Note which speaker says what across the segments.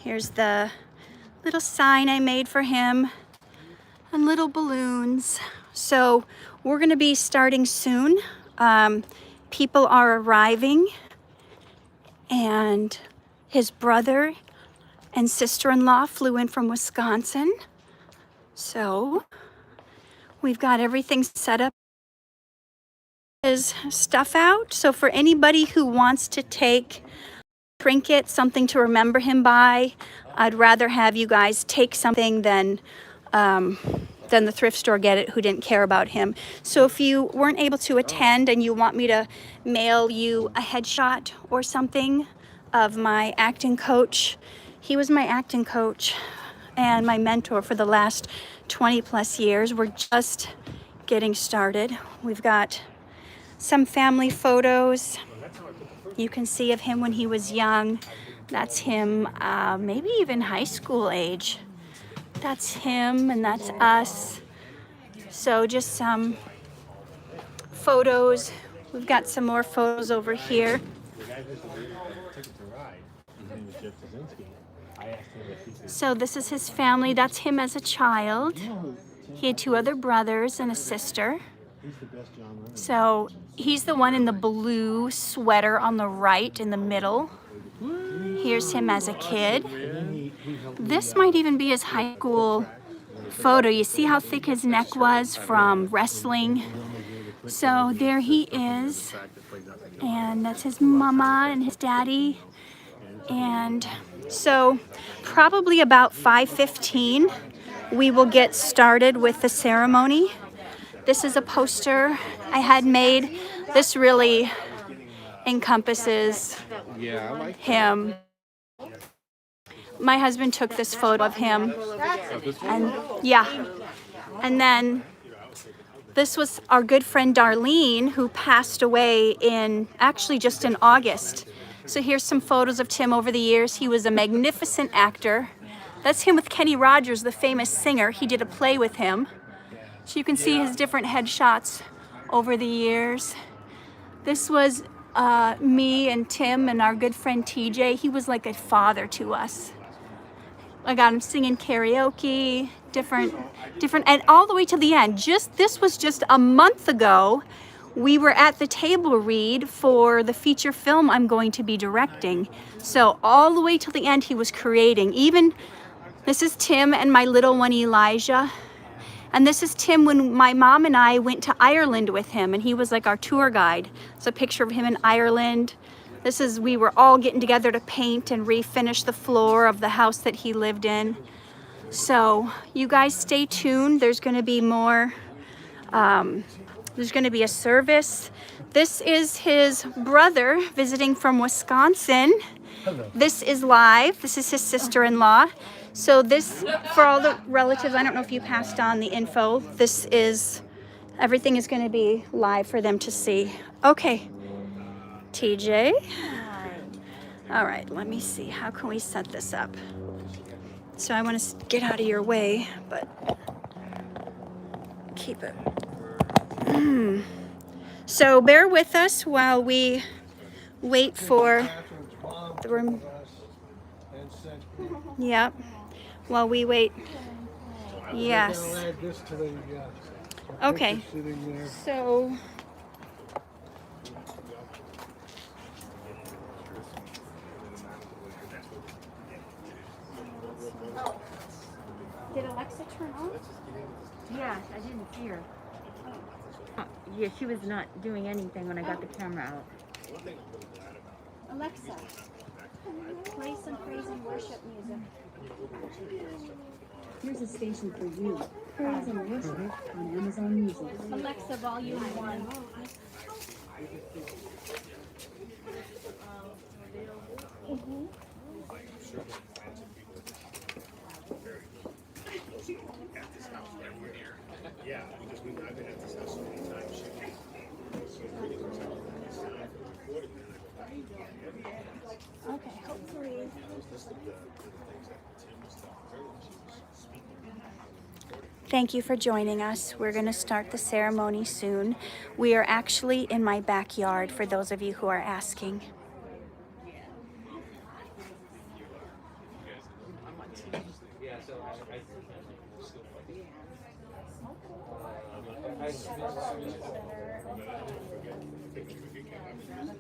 Speaker 1: Here's the little sign I made for him and little balloons. So we're gonna be starting soon. People are arriving, and his brother and sister-in-law flew in from Wisconsin. So we've got everything set up. His stuff out. So for anybody who wants to take trinket, something to remember him by, I'd rather have you guys take something than the thrift store get it who didn't care about him. So if you weren't able to attend and you want me to mail you a headshot or something of my acting coach, he was my acting coach and my mentor for the last 20 plus years. We're just getting started. We've got some family photos you can see of him when he was young. That's him, maybe even high school age. That's him and that's us. So just some photos. We've got some more photos over here. So this is his family. That's him as a child. He had 2 other brothers and a sister. So he's the one in the blue sweater on the right in the middle. Here's him as a kid. This might even be his high school photo. You see how thick his neck was from wrestling? So there he is. And that's his mama and his daddy. And so probably about 5:15 we will get started with the ceremony. This is a poster I had made. This really encompasses him. My husband took this photo of him, and yeah. And then this was our good friend Darlene, who passed away in, actually just in August. So here's some photos of Tim over the years. He was a magnificent actor. That's him with Kenny Rogers, the famous singer. He did a play with him. So you can see his different headshots over the years. This was me and Tim and our good friend TJ. He was like a father to us. I got him singing karaoke, different, and all the way to the end. This was just a month ago. We were at the table read for the feature film I'm going to be directing. So all the way till the end, he was creating. Even, this is Tim and my little one, Elijah. And this is Tim when my mom and I went to Ireland with him, and he was like our tour guide. It's a picture of him in Ireland. This is, we were all getting together to paint and refinish the floor of the house that he lived in. So you guys stay tuned. There's gonna be more, there's gonna be a service. This is his brother visiting from Wisconsin. Hello. This is live. This is his sister-in-law. So this, for all the relatives, I don't know if you passed on the info. This is, everything is going to be live for them to see. Okay, TJ. All right, let me see. How can we set this up? So I want to get out of your way, but keep it. So bear with us while we wait for the room. Yep. While we wait. Yes. Okay. So did Alexa turn on?
Speaker 2: Yeah, I didn't see her. Yeah, she was not doing anything when I got the camera out.
Speaker 1: Alexa, play some praise and worship music.
Speaker 2: Here's a station for you. Praise and worship on Amazon Music.
Speaker 1: Alexa, volume 1.
Speaker 3: Yeah, because I've been at this house so many times.
Speaker 1: Okay, hopefully. Thank you for joining us. We're going to start the ceremony soon. We are actually in my backyard, for those of you who are asking.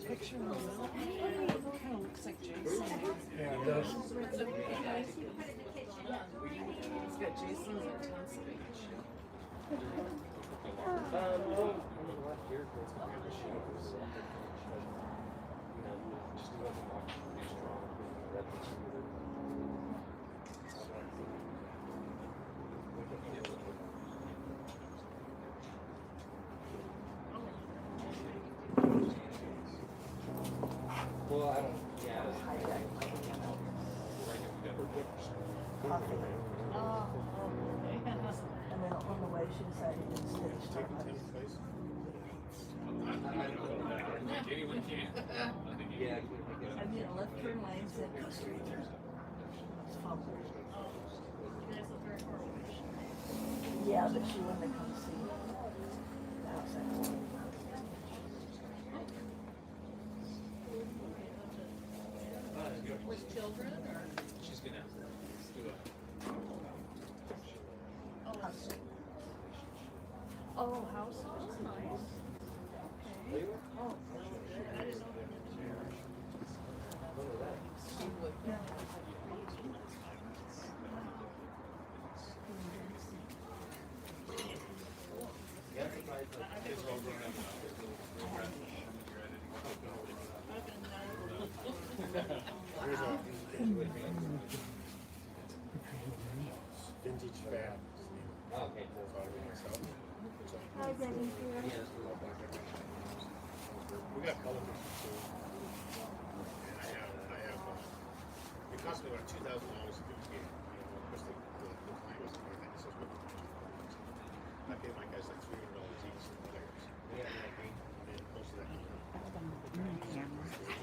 Speaker 4: Picture of kind of looks like Jason.
Speaker 3: Yeah, it does.
Speaker 4: It's got Jason's intense picture.
Speaker 5: Well, I don't, yeah.
Speaker 6: And then on the way, she decided to stay at Starbucks.
Speaker 3: Anyone can.
Speaker 5: Yeah,
Speaker 6: I mean, left turn lanes at Coast Street. It's fun. Yeah, but she wanted to come see the house I bought.
Speaker 4: With children or?
Speaker 3: She's gonna do it.
Speaker 4: Oh, house, that's nice. Okay. Oh, I didn't know
Speaker 3: Here's a vintage fab.
Speaker 5: okay.
Speaker 6: Hi, Betty.
Speaker 3: We got color vision too. And I have, it cost me about $2,000 to do a kid. Because the client was like, that. He says, what? I paid my guys like $300 each for players. And most of that.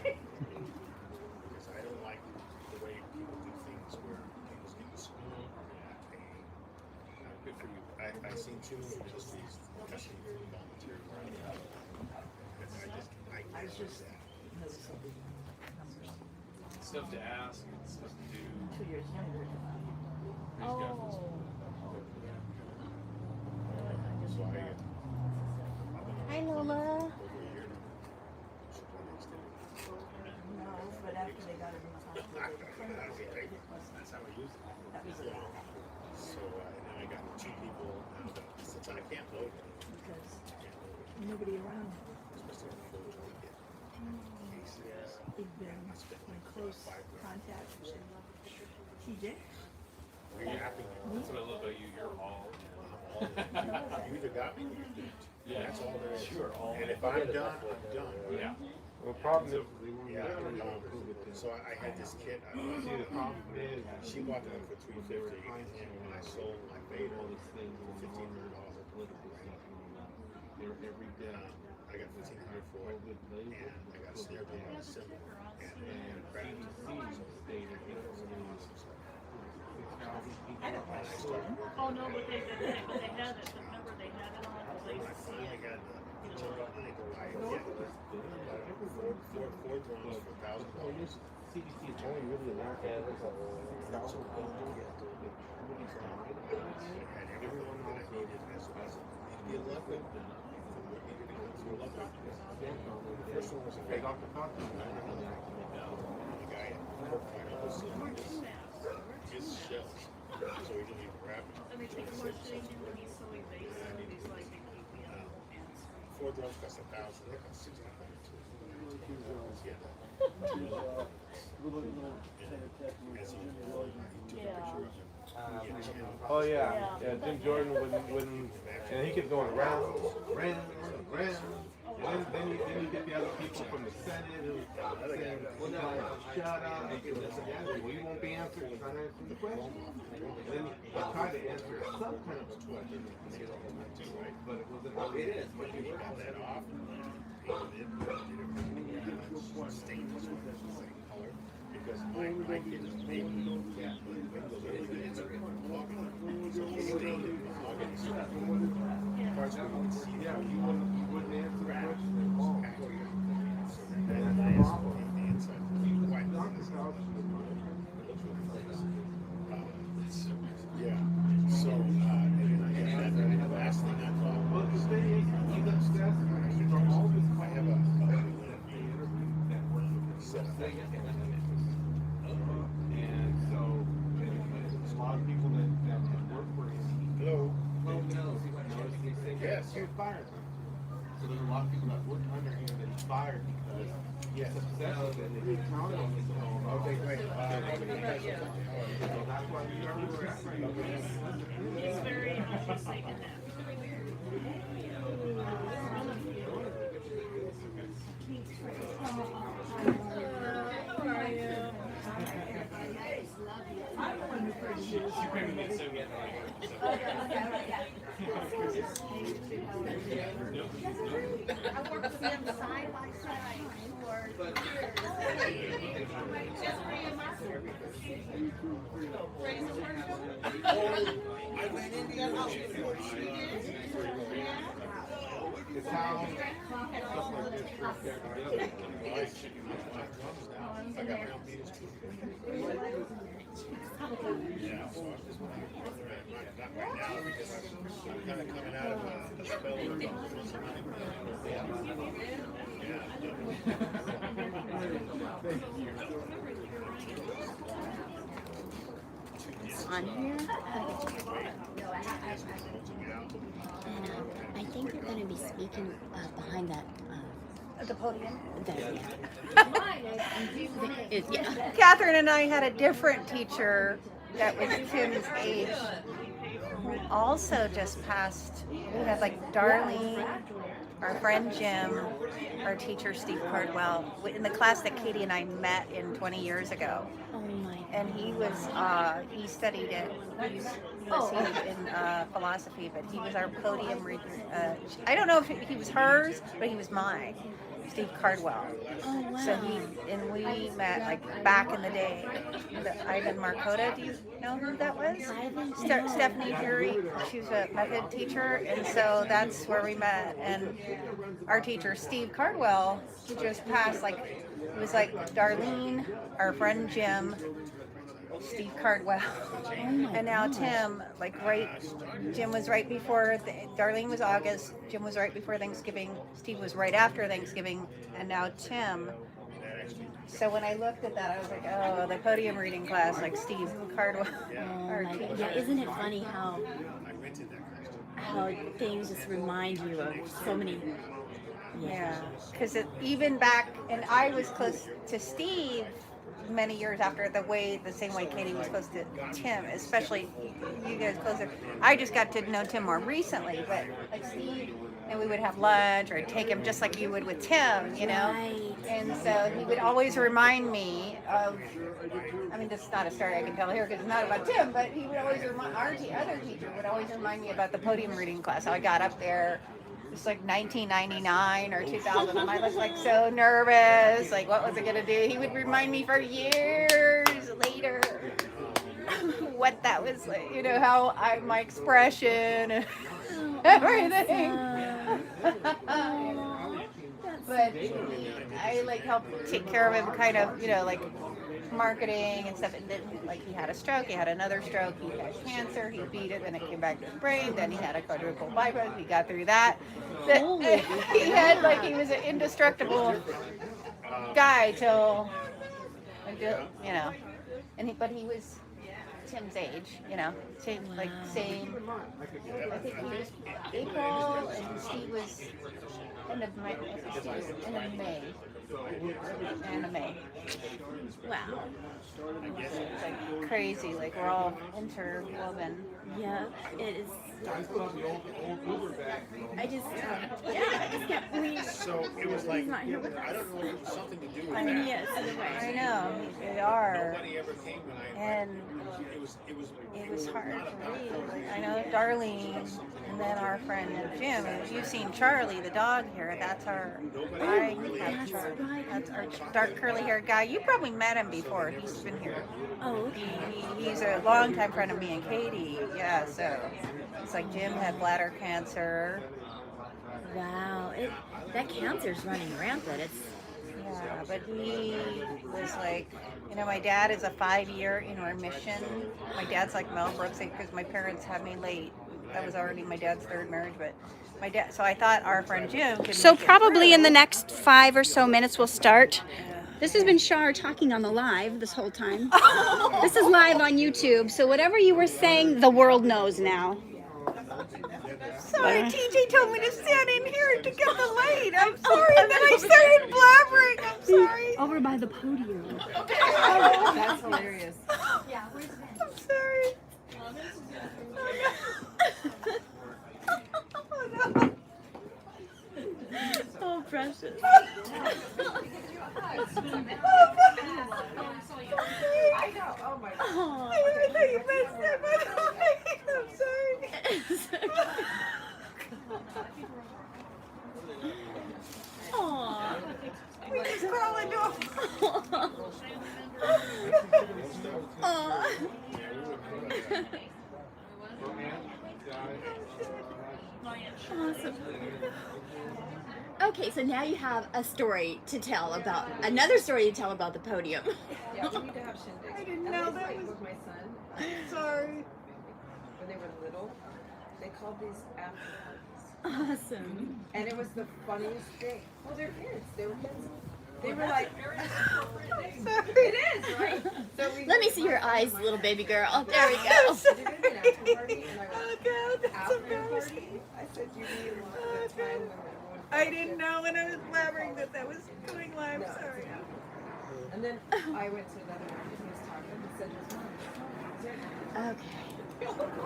Speaker 3: Because I don't like the way people do things where people's getting screwed and not paying. Good for you. I've seen too many ministries asking for volunteer work. I
Speaker 6: was just
Speaker 3: that.
Speaker 6: noticing the numbers.
Speaker 7: Stuff to ask and stuff to do.
Speaker 6: 2 years younger.
Speaker 3: So
Speaker 6: Hi, Lola.
Speaker 3: over a year now. Should probably extend it.
Speaker 6: No, but after they got her in the hospital, they
Speaker 3: That's how I use it.
Speaker 6: that was it.
Speaker 3: So and then I got 2 people now that since I can't load it,
Speaker 6: Because
Speaker 3: I can't load it.
Speaker 6: nobody around.
Speaker 3: Especially when folks only get cases.
Speaker 6: They've been in close contact with TJ.
Speaker 3: Are you happy?
Speaker 7: That's what I love about you. You're all.
Speaker 3: You either got me or you didn't.
Speaker 7: Yeah.
Speaker 3: That's all there is.
Speaker 7: You're all.
Speaker 3: And if I'm done, I'm done.
Speaker 7: Yeah.
Speaker 5: Well, problem is,
Speaker 3: Yeah. So I had this kid.
Speaker 5: see, the problem is,
Speaker 3: She bought them for $350, and I sold my beta
Speaker 5: all these things,
Speaker 3: for $1,500.
Speaker 5: political stuff, they're every day.
Speaker 3: I got $1,500 for it, and I got a snare drum and a cymbal, and a craft.
Speaker 6: I don't like school.
Speaker 4: Oh, no, but they had it, remember they had it on, because they
Speaker 3: When I
Speaker 4: used to see
Speaker 3: finally
Speaker 4: it.
Speaker 3: got the jump on it, I four drums for $1,000.
Speaker 5: CDC is only really allowed to have
Speaker 3: And everyone that I needed as a maybe a level. The first one was a
Speaker 5: Hey, Dr. Fountain.
Speaker 3: the guy at his shells. So he didn't even grab it.
Speaker 4: And they take more shitting him when he's so evasive, he's like, they keep me on answer.
Speaker 3: 4 drums cost $1,000. They cost $1,600. Yeah. As he took a picture of him.
Speaker 5: Oh yeah, yeah. Jim Jordan wouldn't, and he kept going round, and then you get the other people from the Senate who saying, well, shut up, well, you won't be answering, trying to answer the question. And then he tried to answer some kind of a question, but it wasn't really.
Speaker 3: It is, but you got that off. Painted it, stained this one the same color. Because my kid is baby, yeah, but the windows are mahogany. So he stained it mahogany. So parts where you can see
Speaker 5: Yeah, you wouldn't answer the question at all.
Speaker 3: So then I asked him the inside. White. It looks really nice. Yeah.
Speaker 5: lot of people that work for him.
Speaker 3: Hello.
Speaker 5: Yes. He was fired. So there's a lot of people that work under him that he's fired because he has obsessed with it and they counted on him.
Speaker 3: Okay, great.
Speaker 5: So that's why we are where we're at right now.
Speaker 4: He's very artistic in that.
Speaker 8: I worked with them side by side for years. Just me and my praise and worship.
Speaker 3: I went in the other house before.
Speaker 5: His house, stuff like this, for everybody.
Speaker 3: I got my own Venus too. Yeah, so I'm just not right now because I'm kind of coming out of a spell
Speaker 2: On here. And I think they're going to be speaking behind that.
Speaker 9: At the podium.
Speaker 2: Yeah.
Speaker 9: Catherine and I had a different teacher that was Tim's age who also just passed. We had like Darlene, our friend Jim, our teacher Steve Cardwell, in the class that Katie and I met in 20 years ago.
Speaker 2: Oh my.
Speaker 9: And he was, he studied it, he was in philosophy, but he was our podium reader. I don't know if he was hers, but he was mine. Steve Cardwell.
Speaker 2: Oh wow.
Speaker 9: So we met like back in the day. Ivan Markota, do you know who that was?
Speaker 2: Ivan?
Speaker 9: Stephanie Fury, she was a method teacher, and so that's where we met. And our teacher, Steve Cardwell, he just passed, like, it was like Darlene, our friend Jim, Steve Cardwell, and now Tim, like Jim was right before, Darlene was August, Jim was right before Thanksgiving, Steve was right after Thanksgiving, and now Tim. So when I looked at that, I was like, oh, the podium reading class, like Steve Cardwell.
Speaker 2: Oh my God. Yeah, isn't it funny how things just remind you of so many.
Speaker 9: Yeah, because even back, and I was close to Steve many years after, the same way Katie was close to Tim, especially you guys closer. I just got to know Tim more recently, but like Steve, and we would have lunch, or I'd take him just like you would with Tim, you know?
Speaker 2: Right.
Speaker 9: And so he would always remind me of, I mean, this is not a story I can tell here because it's not about Tim, but he would always remind, our other teacher would always remind me about the podium reading class, how I got up there. It's like 1999 or 2000, and I was like so nervous, like what was I gonna do? He would remind me for years later what that was like, you know, how my expression and everything. But I like helped take care of him, kind of, you know, like marketing and stuff, and then like he had a stroke, he had another stroke, he had cancer, he beat it, then it came back to his brain, then he had a quadruple bypass, he got through that. He had like, he was an indestructible guy till, you know, but he was Tim's age, you know, same, like same, I think he was April and Steve was end of May, end of May.
Speaker 2: Wow.
Speaker 9: It's like crazy, like we're all interwoven.
Speaker 2: Yeah, it is.
Speaker 5: I still have the old Uber bag.
Speaker 2: I just can't believe.
Speaker 3: So it was like,
Speaker 2: He's not here with
Speaker 3: I
Speaker 2: us.
Speaker 3: don't know, it was something to do with
Speaker 2: I mean,
Speaker 3: that.
Speaker 2: yes, in a
Speaker 9: I
Speaker 2: way.
Speaker 9: know, they are,
Speaker 3: Nobody ever came when
Speaker 9: and it was hard to read. Like, I know Darlene, and then our friend Jim. You've seen Charlie, the dog here. That's our. I have Charlie. That's our dark curly haired guy. You probably met him before. He's been here.
Speaker 2: Oh, okay.
Speaker 9: He's a longtime friend of me and Katie. Yeah, so it's like Jim had bladder cancer.
Speaker 2: Wow. That cancer's running rampant. It's.
Speaker 9: Yeah, but he was like, you know, my dad is a 5-year intermission. My dad's like Mel Brooks because my parents had me late. That was already my dad's third marriage, but my dad. So I thought our friend Jim could.
Speaker 1: So
Speaker 9: make it
Speaker 1: probably
Speaker 9: through.
Speaker 1: in the next 5 or so minutes we'll start. This has been Shar talking on the live this whole time. This is live on YouTube, so whatever you were saying, the world knows now.
Speaker 9: Sorry, TJ told me to stand in here to get the light. I'm sorry, and then I started blabbering. I'm sorry.
Speaker 1: Over by the podium.
Speaker 9: That's hilarious. I'm sorry.
Speaker 2: Oh, precious.
Speaker 9: I thought you meant that, by the way. I'm sorry.
Speaker 2: Aw.
Speaker 9: We just crawl into a...
Speaker 2: Awesome. Okay, so now you have a story to tell about, another story to tell about the podium.
Speaker 10: Yeah, we need to have shindigs.
Speaker 9: I didn't
Speaker 10: At
Speaker 9: know
Speaker 10: least,
Speaker 9: that
Speaker 10: like,
Speaker 9: was-
Speaker 10: with my son.
Speaker 9: Sorry.
Speaker 10: When they were little, they called these after parties.
Speaker 2: Awesome.
Speaker 10: And it was the funniest thing. Well, they're kids. They were kids. They were like, it is, right? So we
Speaker 2: Let me see your eyes, little baby girl. There we go.
Speaker 10: Did you do an after party? And I
Speaker 9: Oh,
Speaker 10: went,
Speaker 9: God, that's
Speaker 10: after
Speaker 9: embarrassing.
Speaker 10: party? I said, you mean the time when everyone...
Speaker 9: I didn't know when I was blabbering that that was going live. Sorry.
Speaker 10: And then I went to another one and he was talking and said, his mom.
Speaker 2: Okay.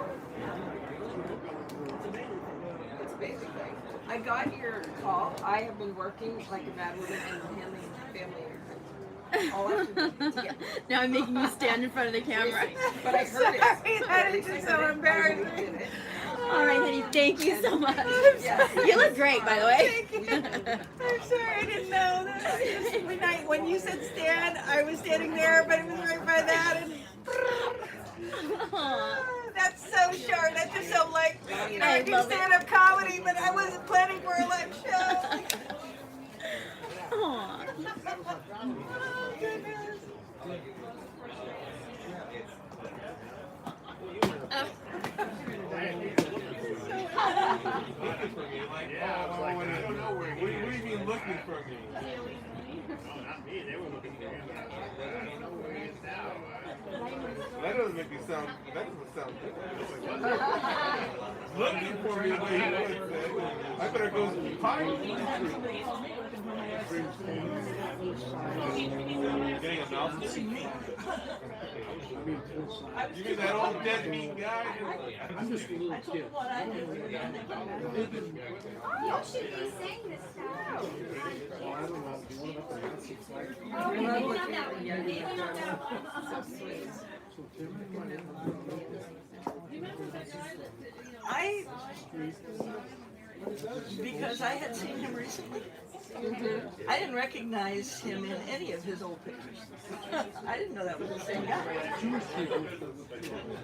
Speaker 10: It's a basic thing. I got your call. I have been working like a bad woman and handling family all afternoon together.
Speaker 2: Now I'm making you stand in front of the camera.
Speaker 10: But I heard
Speaker 9: Sorry,
Speaker 10: it.
Speaker 9: that is just so embarrassing.
Speaker 2: All right, honey. Thank you so much.
Speaker 10: Yes.
Speaker 2: You look great, by the way.
Speaker 9: Thank you. I'm sorry, I didn't know that. When you said stand, I was standing there, but it was right by that. And
Speaker 2: Aw.
Speaker 9: that's so short. That's just so like, you know,
Speaker 2: I
Speaker 9: I do
Speaker 2: love it.
Speaker 9: stand-up comedy, but I wasn't planning for a live show.
Speaker 2: Aw.
Speaker 9: Oh, goodness.
Speaker 5: What do you mean looking for me?
Speaker 3: No, not me. They were looking for him. I don't know where he is now.
Speaker 5: That doesn't make me sound. That doesn't sound good. Looking for me, what he would say. I better go hide. Getting a mouthful. You mean that old deadbeat guy?
Speaker 4: I'm just a little kid.
Speaker 8: You should be saying this stuff.
Speaker 4: Well, I don't know. Do you want up the Nazi flag?
Speaker 6: Because I had seen him recently. I didn't recognize him in any of his old pictures. I didn't know that was the same guy.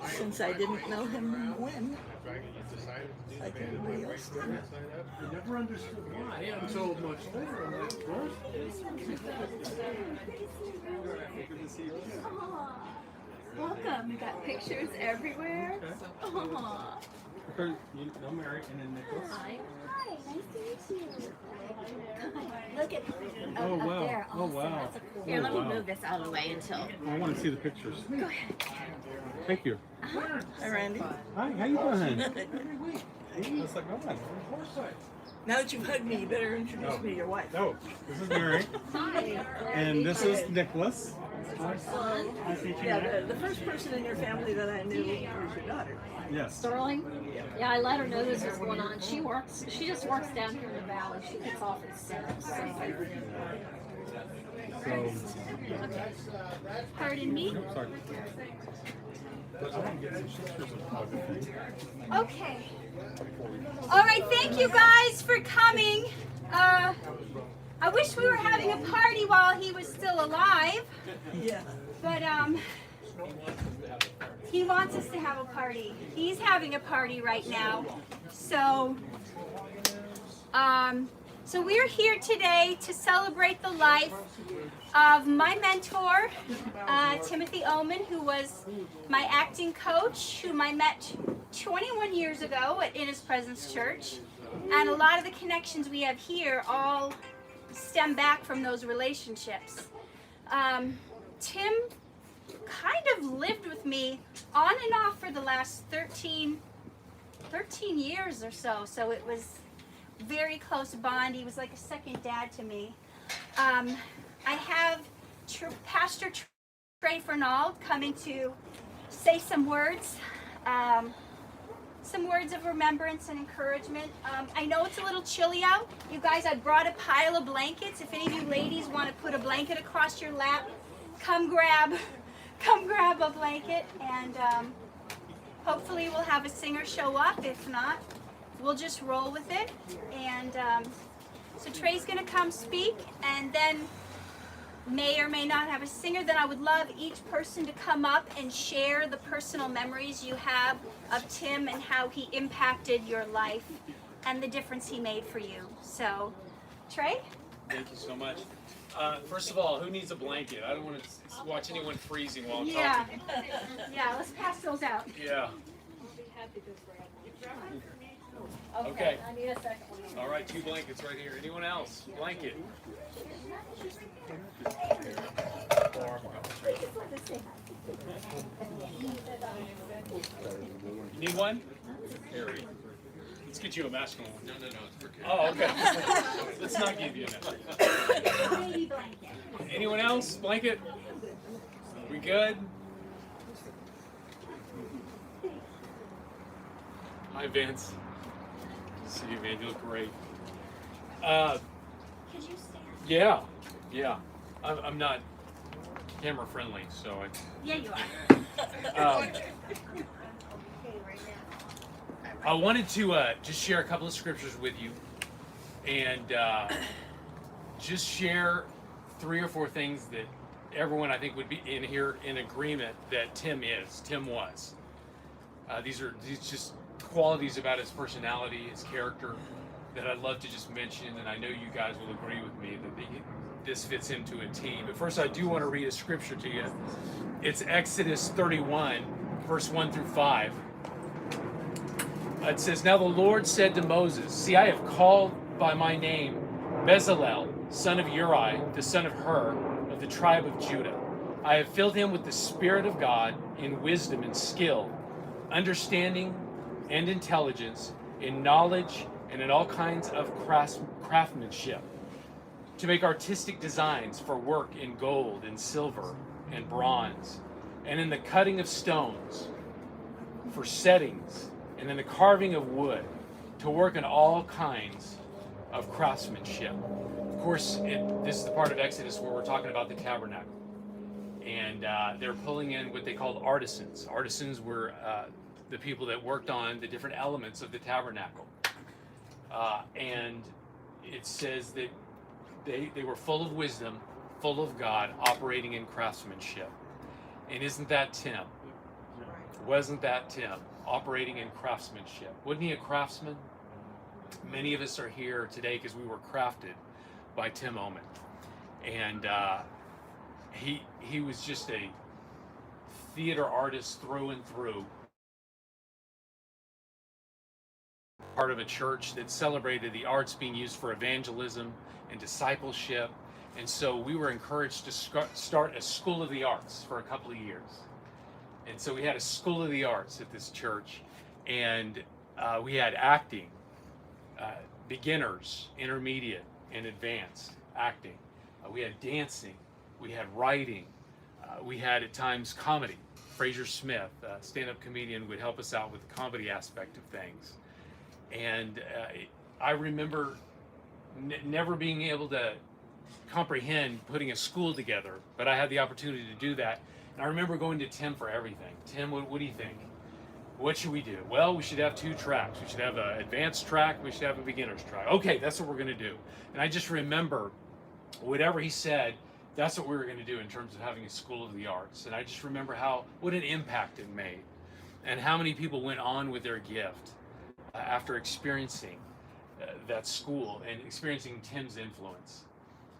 Speaker 6: Since I didn't know him when, like everybody else did.
Speaker 4: I never understood why until much later. I'm like, what?
Speaker 2: Welcome. We got pictures everywhere. Aw.
Speaker 11: I'm Mary, and then Nicholas.
Speaker 2: Hi. Hi. Nice to meet you. Look at
Speaker 11: Oh,
Speaker 2: up
Speaker 11: wow.
Speaker 2: there.
Speaker 11: Oh,
Speaker 2: Awesome.
Speaker 11: wow.
Speaker 2: That's a cool. Here, let me
Speaker 11: wow.
Speaker 2: move this out of the way until.
Speaker 11: I want to see the pictures.
Speaker 2: Go ahead.
Speaker 11: Thank you.
Speaker 6: Hi, Randy.
Speaker 11: Hi, how you doing? It's like, oh,
Speaker 6: Now that you've hugged me, you better introduce me to your wife.
Speaker 11: no, this is Mary, and this is Nicholas.
Speaker 6: Yeah, the first person in your family that I knew was your daughter.
Speaker 11: Yes.
Speaker 12: Sterling? Yeah, I let her know this was going on. She just works down here in the valley. She gets off at 6.
Speaker 11: So,
Speaker 1: Pardon me?
Speaker 11: nope, sorry. But I want to get some pictures of the thing.
Speaker 1: Okay. All right, thank you guys for coming. I wish we were having a party while he was still alive,
Speaker 6: Yeah.
Speaker 1: but he wants us to have a party. He's having a party right now. So so we're here today to celebrate the life of my mentor, Timothy Oman, who was my acting coach, whom I met 21 years ago at In His Presence Church. And a lot of the connections we have here all stem back from those relationships. Tim kind of lived with me on and off for the last 13 years or so. So it was very close bond. He was like a second dad to me. I have Pastor Trey Fernald coming to say some words of remembrance and encouragement. I know it's a little chilly out. You guys, I brought a pile of blankets. If any of you ladies want to put a blanket across your lap, come grab a blanket, and hopefully we'll have a singer show up. If not, we'll just roll with it. And so Trey's gonna come speak, and then may or may not have a singer. Then I would love each person to come up and share the personal memories you have of Tim and how he impacted your life and the difference he made for you. So, Trey?
Speaker 7: Thank you so much. First of all, who needs a blanket? I don't want to watch anyone freezing while I'm
Speaker 1: Yeah.
Speaker 7: talking.
Speaker 1: Yeah, let's pass those out.
Speaker 7: Yeah. Okay.
Speaker 12: I need a second one.
Speaker 7: All right, 2 blankets right here. Anyone else? Blanket. You need one? Harry. Let's get you a masculine one. No, it's for kids. Oh, okay. Let's not give you that. Anyone else? Blanket? We good? Hi, Vince. Good to see you, man. You look great.
Speaker 1: Could you stand?
Speaker 7: Yeah. I'm not camera friendly, so I.
Speaker 1: Yeah, you are.
Speaker 7: I wanted to just share a couple of scriptures with you, and just share 3 or 4 things that everyone I think would be in here in agreement that Tim was. These just qualities about his personality, his character, that I'd love to just mention, and I know you guys will agree with me that this fits him to a T. But first, I do want to read a scripture to you. It's Exodus 31, verse 1 through 5. It says, "Now the Lord said to Moses, see, I have called by my name Bezalel, son of Uri, the son of Hur, of the tribe of Judah. I have filled him with the Spirit of God in wisdom and skill, understanding and intelligence, in knowledge and in all kinds of craftsmanship, to make artistic designs for work in gold and silver and bronze, and in the cutting of stones, for settings, and in the carving of wood, to work in all kinds of craftsmanship." Of course, this is the part of Exodus where we're talking about the tabernacle. And they're pulling in what they called artisans. Artisans were the people that worked on the different elements of the tabernacle. And it says that they were full of wisdom, full of God, operating in craftsmanship. And isn't that Tim? Wasn't that Tim? Operating in craftsmanship. Wasn't he a craftsman? Many of us are here today because we were crafted by Tim Oman. And he was just a theater artist through and through. Part of a church that celebrated the arts being used for evangelism and discipleship. And so we were encouraged to start a School of the Arts for a couple of years. And so we had a School of the Arts at this church, and we had acting, beginners, intermediate, and advanced acting. We had dancing, we had writing, we had at times comedy. Fraser Smith, a stand-up comedian, would help us out with the comedy aspect of things. And I remember never being able to comprehend putting a school together, but I had the opportunity to do that. And I remember going to Tim for everything. Tim, what do you think? What should we do? Well, we should have 2 tracks. We should have an advanced track. We should have a beginner's track. Okay, that's what we're going to do. And I just remember whatever he said, that's what we were going to do in terms of having a School of the Arts. And I just remember what an impact it made, and how many people went on with their gift after experiencing that school and experiencing Tim's influence.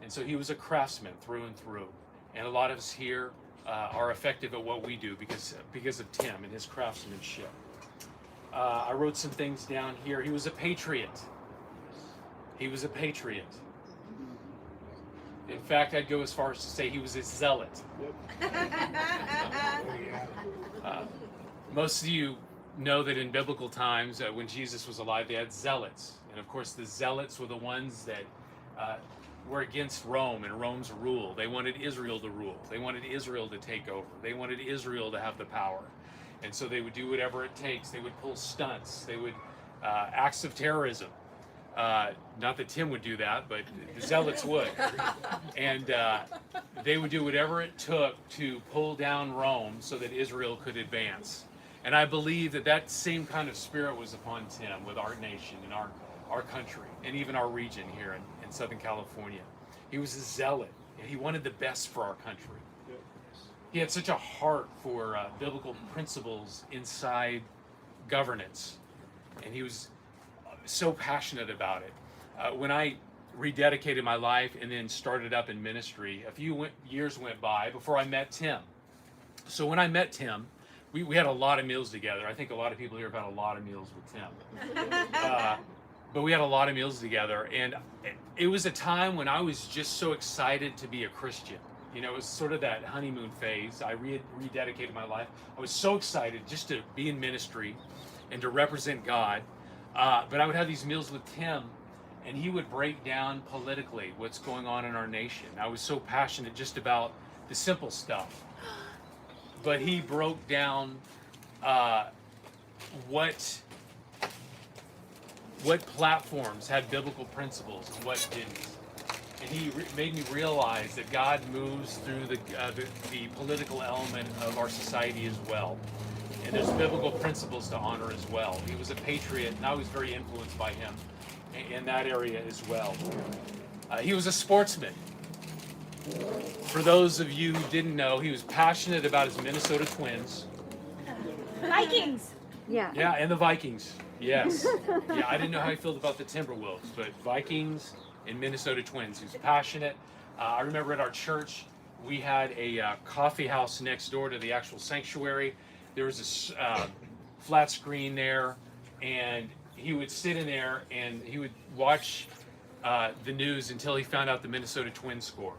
Speaker 7: And so he was a craftsman through and through. And a lot of us here are effective at what we do because of Tim and his craftsmanship. I wrote some things down here. He was a patriot. He was a patriot. In fact, I'd go as far as to say he was a zealot. Most of you know that in biblical times, when Jesus was alive, they had zealots. And of course, the zealots were the ones that were against Rome and Rome's rule. They wanted Israel to rule. They wanted Israel to take over. They wanted Israel to have the power. And so they would do whatever it takes. They would pull stunts. They would acts of terrorism. Not that Tim would do that, but the zealots would. And they would do whatever it took to pull down Rome so that Israel could advance. And I believe that that same kind of spirit was upon Tim with our nation and our country and even our region here in Southern California. He was a zealot, and he wanted the best for our country. He had such a heart for biblical principles inside governance, and he was so passionate about it. When I rededicated my life and then started up in ministry, a few years went by before I met Tim. So when I met Tim, we had a lot of meals together. I think a lot of people here have had a lot of meals with Tim. But we had a lot of meals together, and it was a time when I was just so excited to be a Christian. You know, it was sort of that honeymoon phase. I rededicated my life. I was so excited just to be in ministry and to represent God. But I would have these meals with Tim, and he would break down politically what's going on in our nation. I was so passionate just about the simple stuff. But he broke down what platforms had biblical principles and what didn't. And he made me realize that God moves through the political element of our society as well. And there's biblical principles to honor as well. He was a patriot, and I was very influenced by him in that area as well. He was a sportsman. For those of you who didn't know, he was passionate about his Minnesota Twins.
Speaker 2: Vikings. Yeah.
Speaker 7: Yeah, and the Vikings. Yes. Yeah, I didn't know how he felt about the Timberwolves, but Vikings and Minnesota Twins. He was passionate. I remember at our church, we had a coffee house next door to the actual sanctuary. There was a flat screen there, and he would sit in there and he would watch the news until he found out the Minnesota Twins score.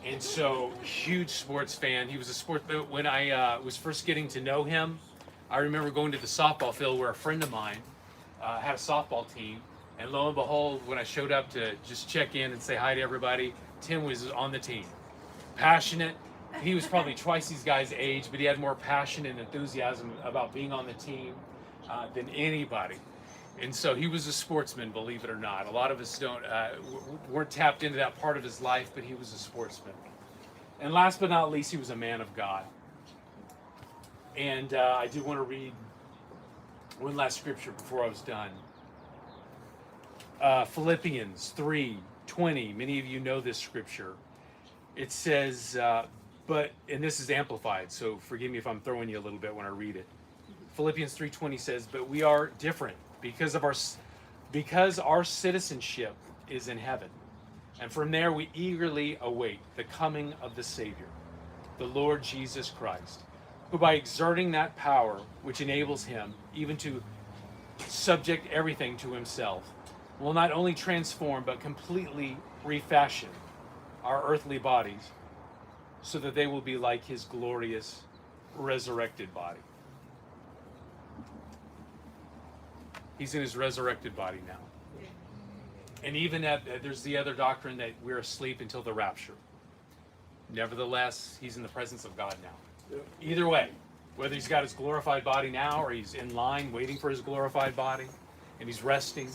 Speaker 7: And so, huge sports fan. He was a sport. When I was first getting to know him, I remember going to the softball field where a friend of mine had a softball team. And lo and behold, when I showed up to just check in and say hi to everybody, Tim was on the team. Passionate. He was probably twice these guys' age, but he had more passion and enthusiasm about being on the team than anybody. And so he was a sportsman, believe it or not. A lot of us weren't tapped into that part of his life, but he was a sportsman. And last but not least, he was a man of God. And I do want to read one last scripture before I was done. Philippians 3:20. Many of you know this scripture. It says, and this is amplified, so forgive me if I'm throwing you a little bit when I read it. Philippians 3:20 says, "But we are different because our citizenship is in heaven, and from there we eagerly await the coming of the Savior, the Lord Jesus Christ, who by exerting that power which enables him even to subject everything to himself, will not only transform but completely refashion our earthly bodies so that they will be like his glorious resurrected body." He's in his resurrected body now. And even there's the other doctrine that we're asleep until the rapture. Nevertheless, he's in the presence of God now. Either way, whether he's got his glorified body now or he's in line waiting for his glorified body and he's resting,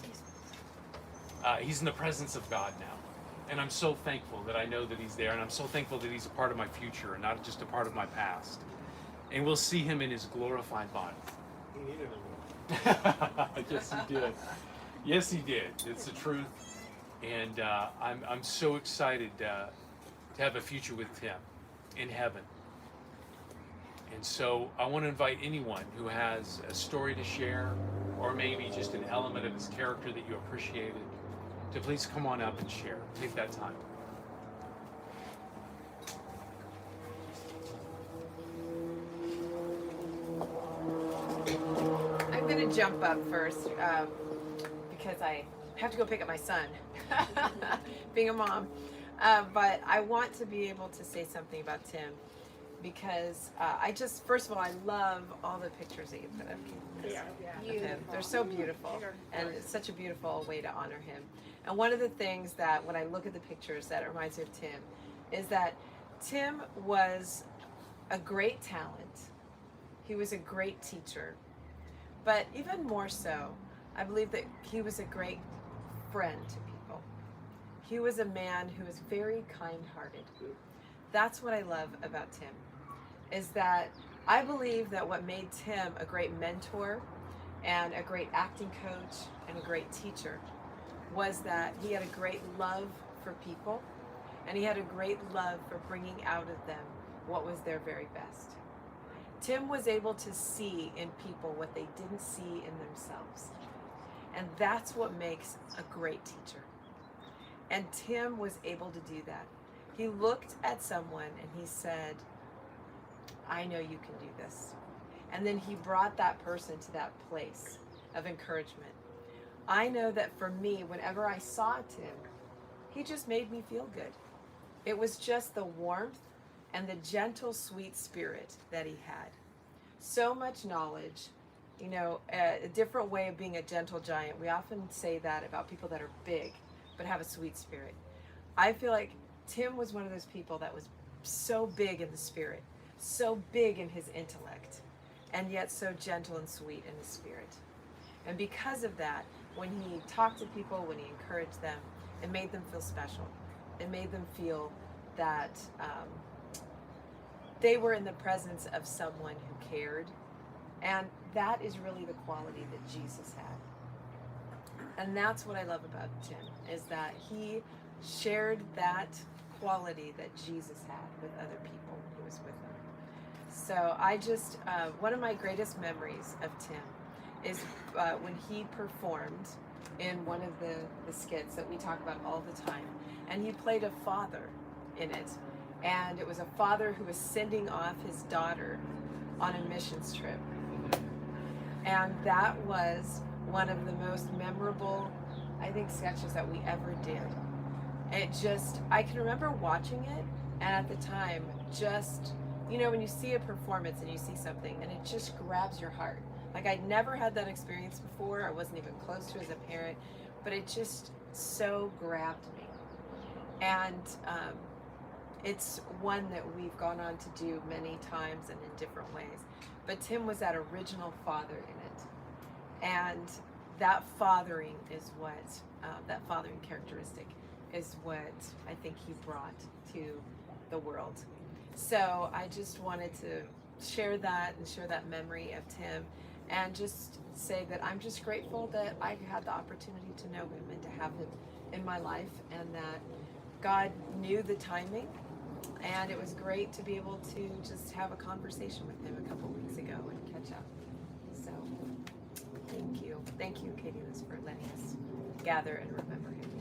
Speaker 7: he's in the presence of God now. And I'm so thankful that I know that he's there, and I'm so thankful that he's a part of my future and not just a part of my past. And we'll see him in his glorified body.
Speaker 3: He needed a
Speaker 7: Yes, he did. Yes, he did. It's the truth. And I'm so excited to have a future with Tim in heaven. And so I want to invite anyone who has a story to share, or maybe just an element of his character that you appreciated, to please come on up and share. Take that time.
Speaker 10: I'm going to jump up first because I have to go pick up my son, being a mom. But I want to be able to say something about Tim because first of all, I love all the pictures that you put up, Keith, of him. They're so beautiful, and it's such a beautiful way to honor him. And one of the things that when I look at the pictures that reminds me of Tim is that Tim was a great talent. He was a great teacher. But even more so, I believe that he was a great friend to people. He was a man who was very kind-hearted. That's what I love about Tim, is that I believe that what made Tim a great mentor and a great acting coach and a great teacher was that he had a great love for people, and he had a great love for bringing out of them what was their very best. Tim was able to see in people what they didn't see in themselves. And that's what makes a great teacher. And Tim was able to do that. He looked at someone and he said, I know you can do this. And then he brought that person to that place of encouragement. I know that for me, whenever I saw Tim, he just made me feel good. It was just the warmth and the gentle, sweet spirit that he had. So much knowledge, you know, a different way of being a gentle giant. We often say that about people that are big, but have a sweet spirit. I feel like Tim was one of those people that was so big in the spirit, so big in his intellect, and yet so gentle and sweet in his spirit. And because of that, when he talked to people, when he encouraged them, it made them feel special. It made them feel that they were in the presence of someone who cared. And that is really the quality that Jesus had. And that's what I love about Tim, is that he shared that quality that Jesus had with other people who was with him. So I just, one of my greatest memories of Tim is when he performed in one of the skits that we talk about all the time. And he played a father in it. And it was a father who was sending off his daughter on a missions trip. And that was one of the most memorable, I think, sketches that we ever did. It just, I can remember watching it, and at the time, just, you know, when you see a performance and you see something, and it just grabs your heart. Like, I'd never had that experience before. I wasn't even close to it as a parent, but it just so grabbed me. And it's one that we've gone on to do many times and in different ways. But Tim was that original father in it. And that fathering is what, that fathering characteristic is what I think he brought to the world. So I just wanted to share that and share that memory of Tim, and just say that I'm just grateful that I had the opportunity to know him and to have him in my life, and that God knew the timing. And it was great to be able to just have a conversation with him a couple weeks ago and catch up. So, thank you. Thank you, Katie, for letting us gather and remember him.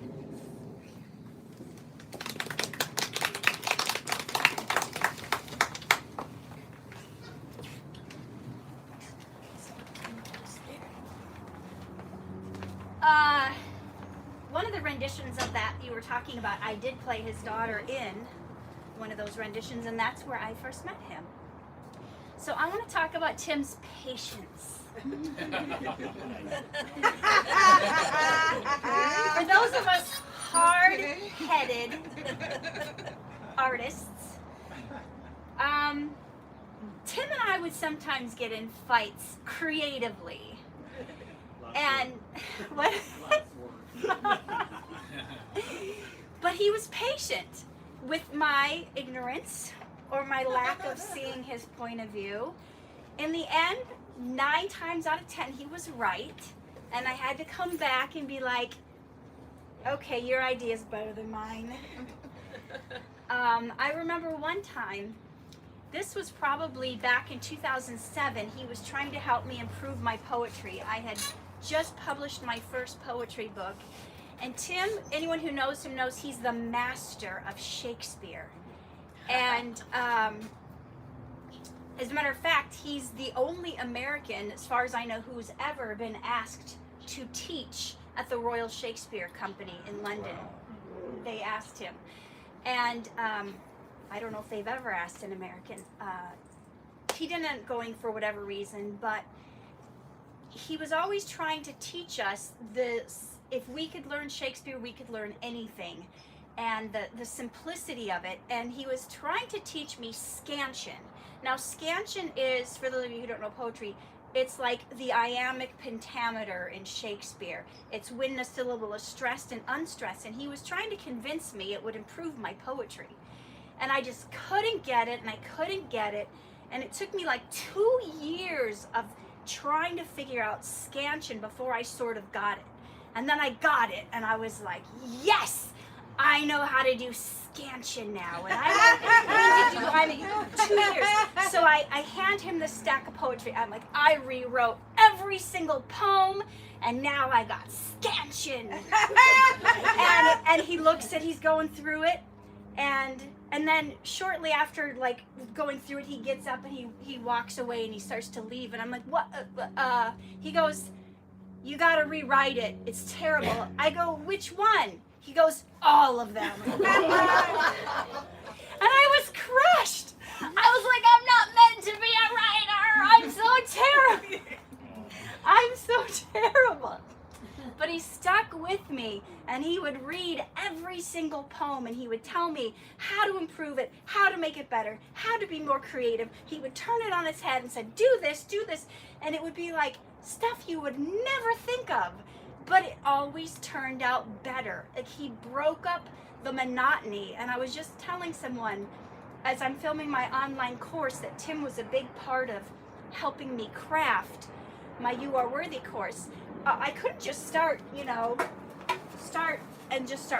Speaker 1: One of the renditions of that you were talking about, I did play his daughter in one of those renditions, and that's where I first met him. So I want to talk about Tim's patience. For those of us hard-headed artists, Tim and I would sometimes get in fights creatively. And what? But he was patient with my ignorance or my lack of seeing his point of view. In the end, 9 times out of 10, he was right. And I had to come back and be like, okay, your idea is better than mine. I remember one time, this was probably back in 2007, he was trying to help me improve my poetry. I had just published my first poetry book. And Tim, anyone who knows him knows he's the master of Shakespeare. And as a matter of fact, he's the only American, as far as I know, who's ever been asked to teach at the Royal Shakespeare Company in London. They asked him. And I don't know if they've ever asked an American. He didn't end up going for whatever reason, but he was always trying to teach us this. If we could learn Shakespeare, we could learn anything, and the simplicity of it. And he was trying to teach me scansion. Now, scansion is, for those of you who don't know poetry, it's like the iambic pentameter in Shakespeare. It's when a syllable is stressed and unstressed. And he was trying to convince me it would improve my poetry. And I just couldn't get it, and I couldn't get it. And it took me like 2 years of trying to figure out scansion before I sort of got it. And then I got it, and I was like, yes, I know how to do scansion now. And I mean, 2 years. So I hand him this stack of poetry. I'm like, I rewrote every single poem, and now I got scansion. and he looks at, he's going through it, and then shortly after, like, going through it, he gets up and he walks away and he starts to leave. And I'm like, what? He goes, you got to rewrite it. It's terrible. I go, which one? He goes, all of them. And I was crushed. I was like, I'm not meant to be a writer. I'm so terrible. I'm so terrible. But he stuck with me, and he would read every single poem, and he would tell me how to improve it, how to make it better, how to be more creative. He would turn it on its head and said, do this, and it would be like stuff you would never think of, but it always turned out better. Like, he broke up the monotony. And I was just telling someone, as I'm filming my online course, that Tim was a big part of helping me craft my You Are Worthy course. I couldn't just start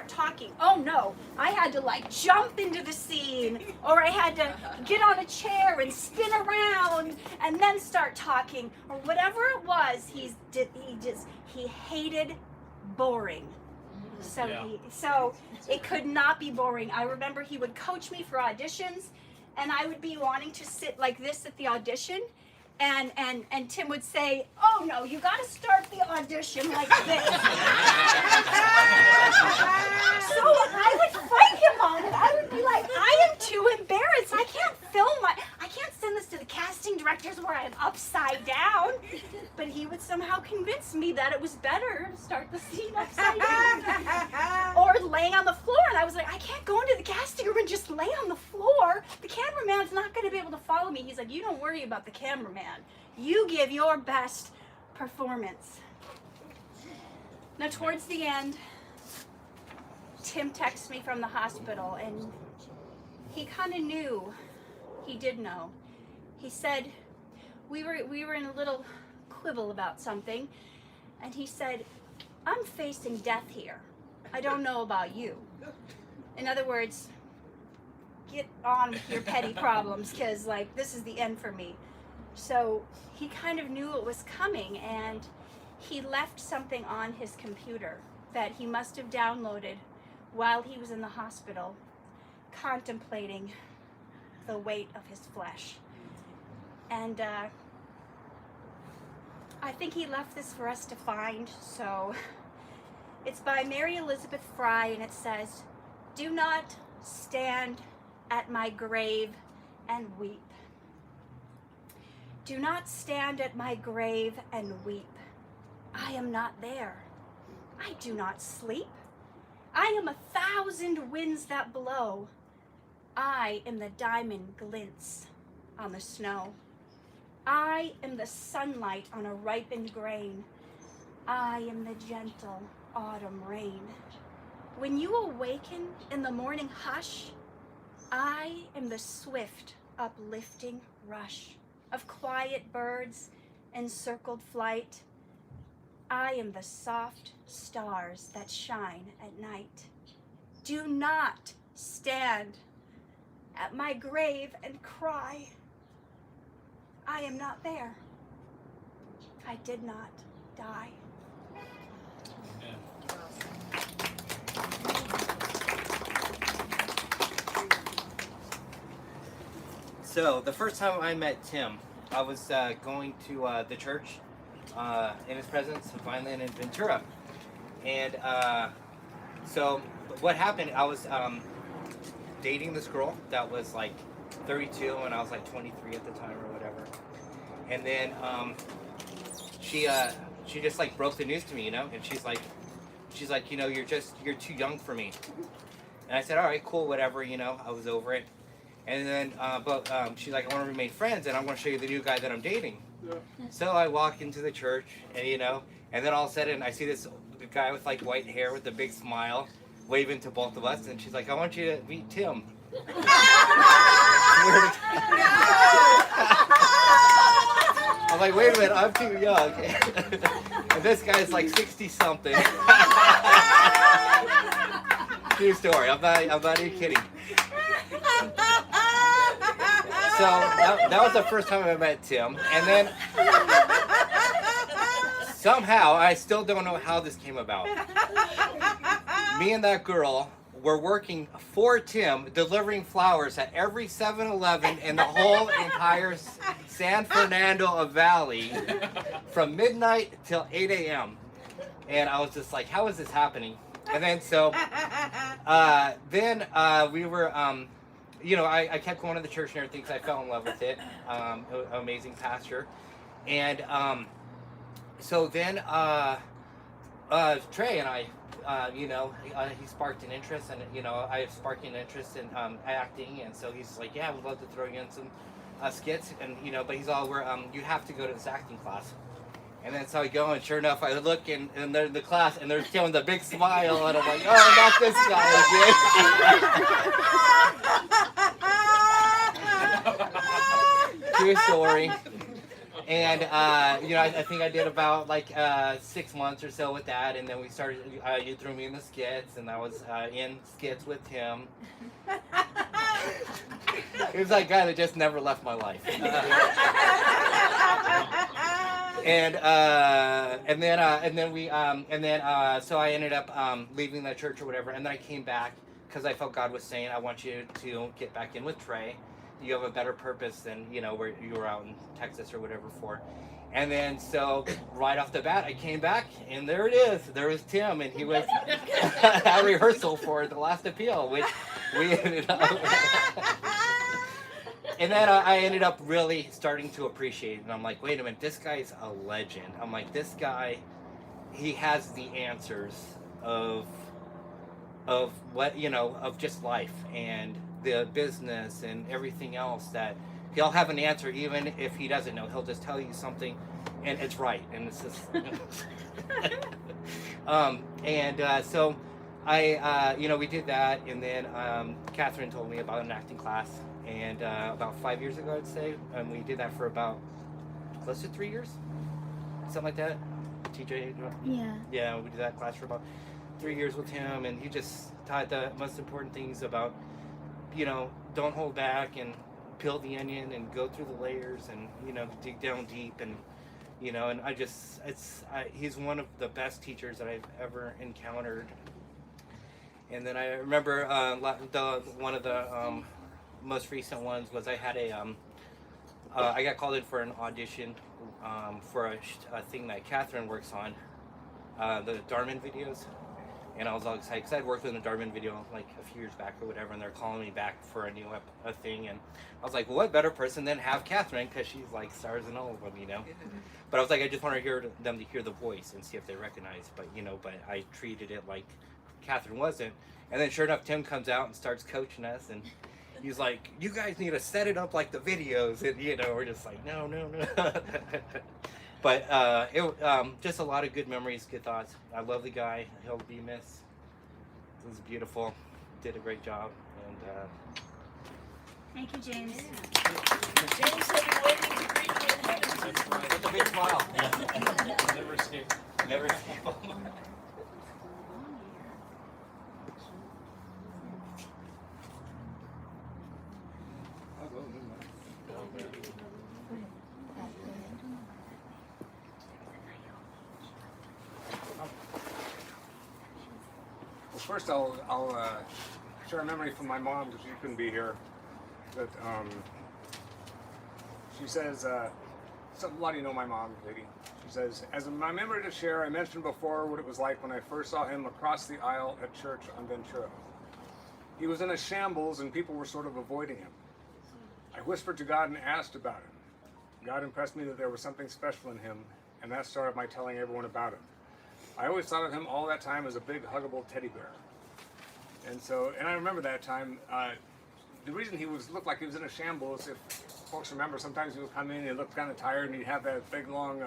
Speaker 1: talking. Oh no, I had to like jump into the scene, or I had to get on a chair and spin around and then start talking, or whatever it was. He hated boring. So it could not be boring. I remember he would coach me for auditions, and I would be wanting to sit like this at the audition. And Tim would say, oh no, you got to start the audition like this. So I would fight him on it. I would be like, I am too embarrassed. I can't send this to the casting directors where I'm upside down. But he would somehow convince me that it was better to start the scene upside down. Or laying on the floor. And I was like, I can't go into the casting room and just lay on the floor. The cameraman's not going to be able to follow me. He's like, you don't worry about the cameraman. You give your best performance. Now, towards the end, Tim texted me from the hospital, and he kind of knew. He did know. He said, we were in a little quibble about something, and he said, I'm facing death here. I don't know about you. In other words, get on with your petty problems, because like this is the end for me. So he kind of knew it was coming, and he left something on his computer that he must have downloaded while he was in the hospital, contemplating the weight of his flesh. And I think he left this for us to find. So it's by Mary Elizabeth Fry, and it says, do not stand at my grave and weep. Do not stand at my grave and weep. I am not there. I do not sleep. I am 1,000 winds that blow. I am the diamond glints on the snow. I am the sunlight on a ripened grain. I am the gentle autumn rain. When you awaken in the morning hush, I am the swift uplifting rush of quiet birds in circled flight. I am the soft stars that shine at night. Do not stand at my grave and cry. I am not there. I did not die.
Speaker 13: So the first time I met Tim, I was going to the church in his presence of Vineland and Ventura, and so what happened? I was dating this girl that was like 32 and I was like 23 at the time or whatever. And then she just like broke the news to me, you know, and she's like, you know, you're too young for me. And I said, all right, cool, whatever, you know, I was over it. And then, she's like, I want to remain friends, and I want to show you the new guy that I'm dating. Yeah. So I walk into the church, and you know, and then all of a sudden I see this guy with like white hair with a big smile, waving to both of us, and she's like, I want you to meet Tim. I'm like, wait a minute, I'm too young. And this guy's like 60 something. True story. I'm not even kidding. So that was the first time I met Tim, and then somehow I still don't know how this came about. Me and that girl were working for Tim, delivering flowers at every 7-Eleven in the whole entire San Fernando Valley from midnight till 8 a.m. And I was just like, how is this happening? And then we were, you know, I kept going to the church and everything because I fell in love with it. Amazing pastor. And so then Trey and I, you know, he sparked an interest, and you know, I sparked an interest in acting, and so he's like, yeah, I would love to throw you in some skits, and you know, but he's all, you have to go to this acting class. And then so I go, and sure enough, I look in the class, and there's Tim with a big smile, and I'm like, oh, not this guy again. True story. And you know, I think I did about like 6 months or so with that, and then we started. You threw me in the skits, and I was in skits with Tim. He was that guy that just never left my life. So I ended up leaving that church or whatever, and then I came back because I felt God was saying, I want you to get back in with Trey. You have a better purpose than, you know, where you were out in Texas or whatever for. And then so right off the bat I came back, and there it is. There was Tim, and he was at rehearsal for The Last Appeal, which we ended up and then I ended up really starting to appreciate it. And I'm like, wait a minute, this guy's a legend. I'm like, this guy, he has the answers of what, you know, of just life and the business and everything else, that he'll have an answer even if he doesn't know. He'll just tell you something and it's right, and it's just so I you know, we did that, and then Catherine told me about an acting class, and about 5 years ago, I'd say, and we did that for about close to 3 years, something like that. TJ, yeah, we did that class for about 3 years with him, and he just taught the most important things about, you know, don't hold back and peel the onion and go through the layers, and, you know, dig down deep, and, you know, and he's one of the best teachers that I've ever encountered. And then I remember one of the most recent ones was I had I got called in for an audition for a thing that Catherine works on, the Darman videos. And I was all excited because I'd worked with a Darman video like a few years back or whatever, and they're calling me back for a new thing. And I was like, well, what better person than have Catherine, because she's like stars in all of them, you know. But I was like, I just want them to hear the voice and see if they recognize. But you know, but I treated it like Catherine wasn't. And then sure enough, Tim comes out and starts coaching us, and he's like, you guys need to set it up like the videos, and you know, we're just like, no. But just a lot of good memories, good thoughts. I love the guy. He'll be missed. It was beautiful. Did a great job. And
Speaker 12: thank you, James.
Speaker 6: James had been waiting to greet you in heaven.
Speaker 13: with a big smile.
Speaker 7: Never escape.
Speaker 13: Never escape.
Speaker 11: First, I'll share a memory from my mom, because she couldn't be here. That she says, a lot of you know my mom, lady. She says, as my memory to share, I mentioned before what it was like when I first saw him across the aisle at church on Ventura. He was in a shambles and people were sort of avoiding him. I whispered to God and asked about him. God impressed me that there was something special in him, and that started my telling everyone about him. I always thought of him all that time as a big, huggable teddy bear. And I remember that time, the reason he looked like he was in a shambles, if folks remember, sometimes he would come in and he looked kind of tired and he'd have that big, long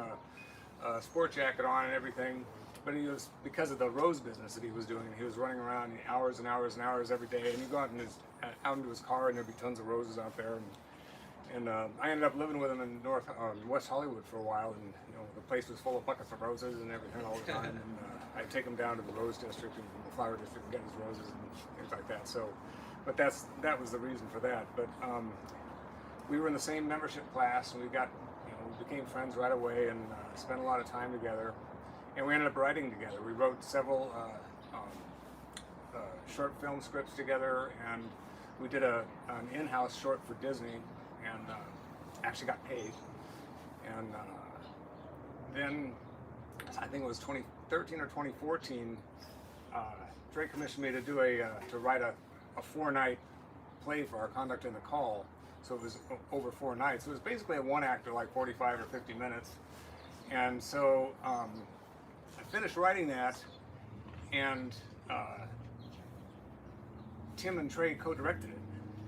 Speaker 11: sport jacket on and everything. But he was, because of the rose business that he was doing, he was running around hours and hours and hours every day, and he'd go out into his car and there'd be tons of roses out there. And I ended up living with him in West Hollywood for a while, and the place was full of buckets of roses and everything all the time. And I'd take him down to the Rose District and the Flower District and get his roses and things like that. So, but that was the reason for that. But we were in the same membership class, and we became friends right away, and spent a lot of time together. And we ended up writing together. We wrote several short film scripts together, and we did an in-house short for Disney, and actually got paid. And then, I think it was 2013 or 2014, Drake commissioned me to write a 4-night play for our Conduct in the Call. So it was over 4 nights. It was basically a one-actor, like 45 or 50 minutes. And so I finished writing that, and Tim and Trey co-directed it.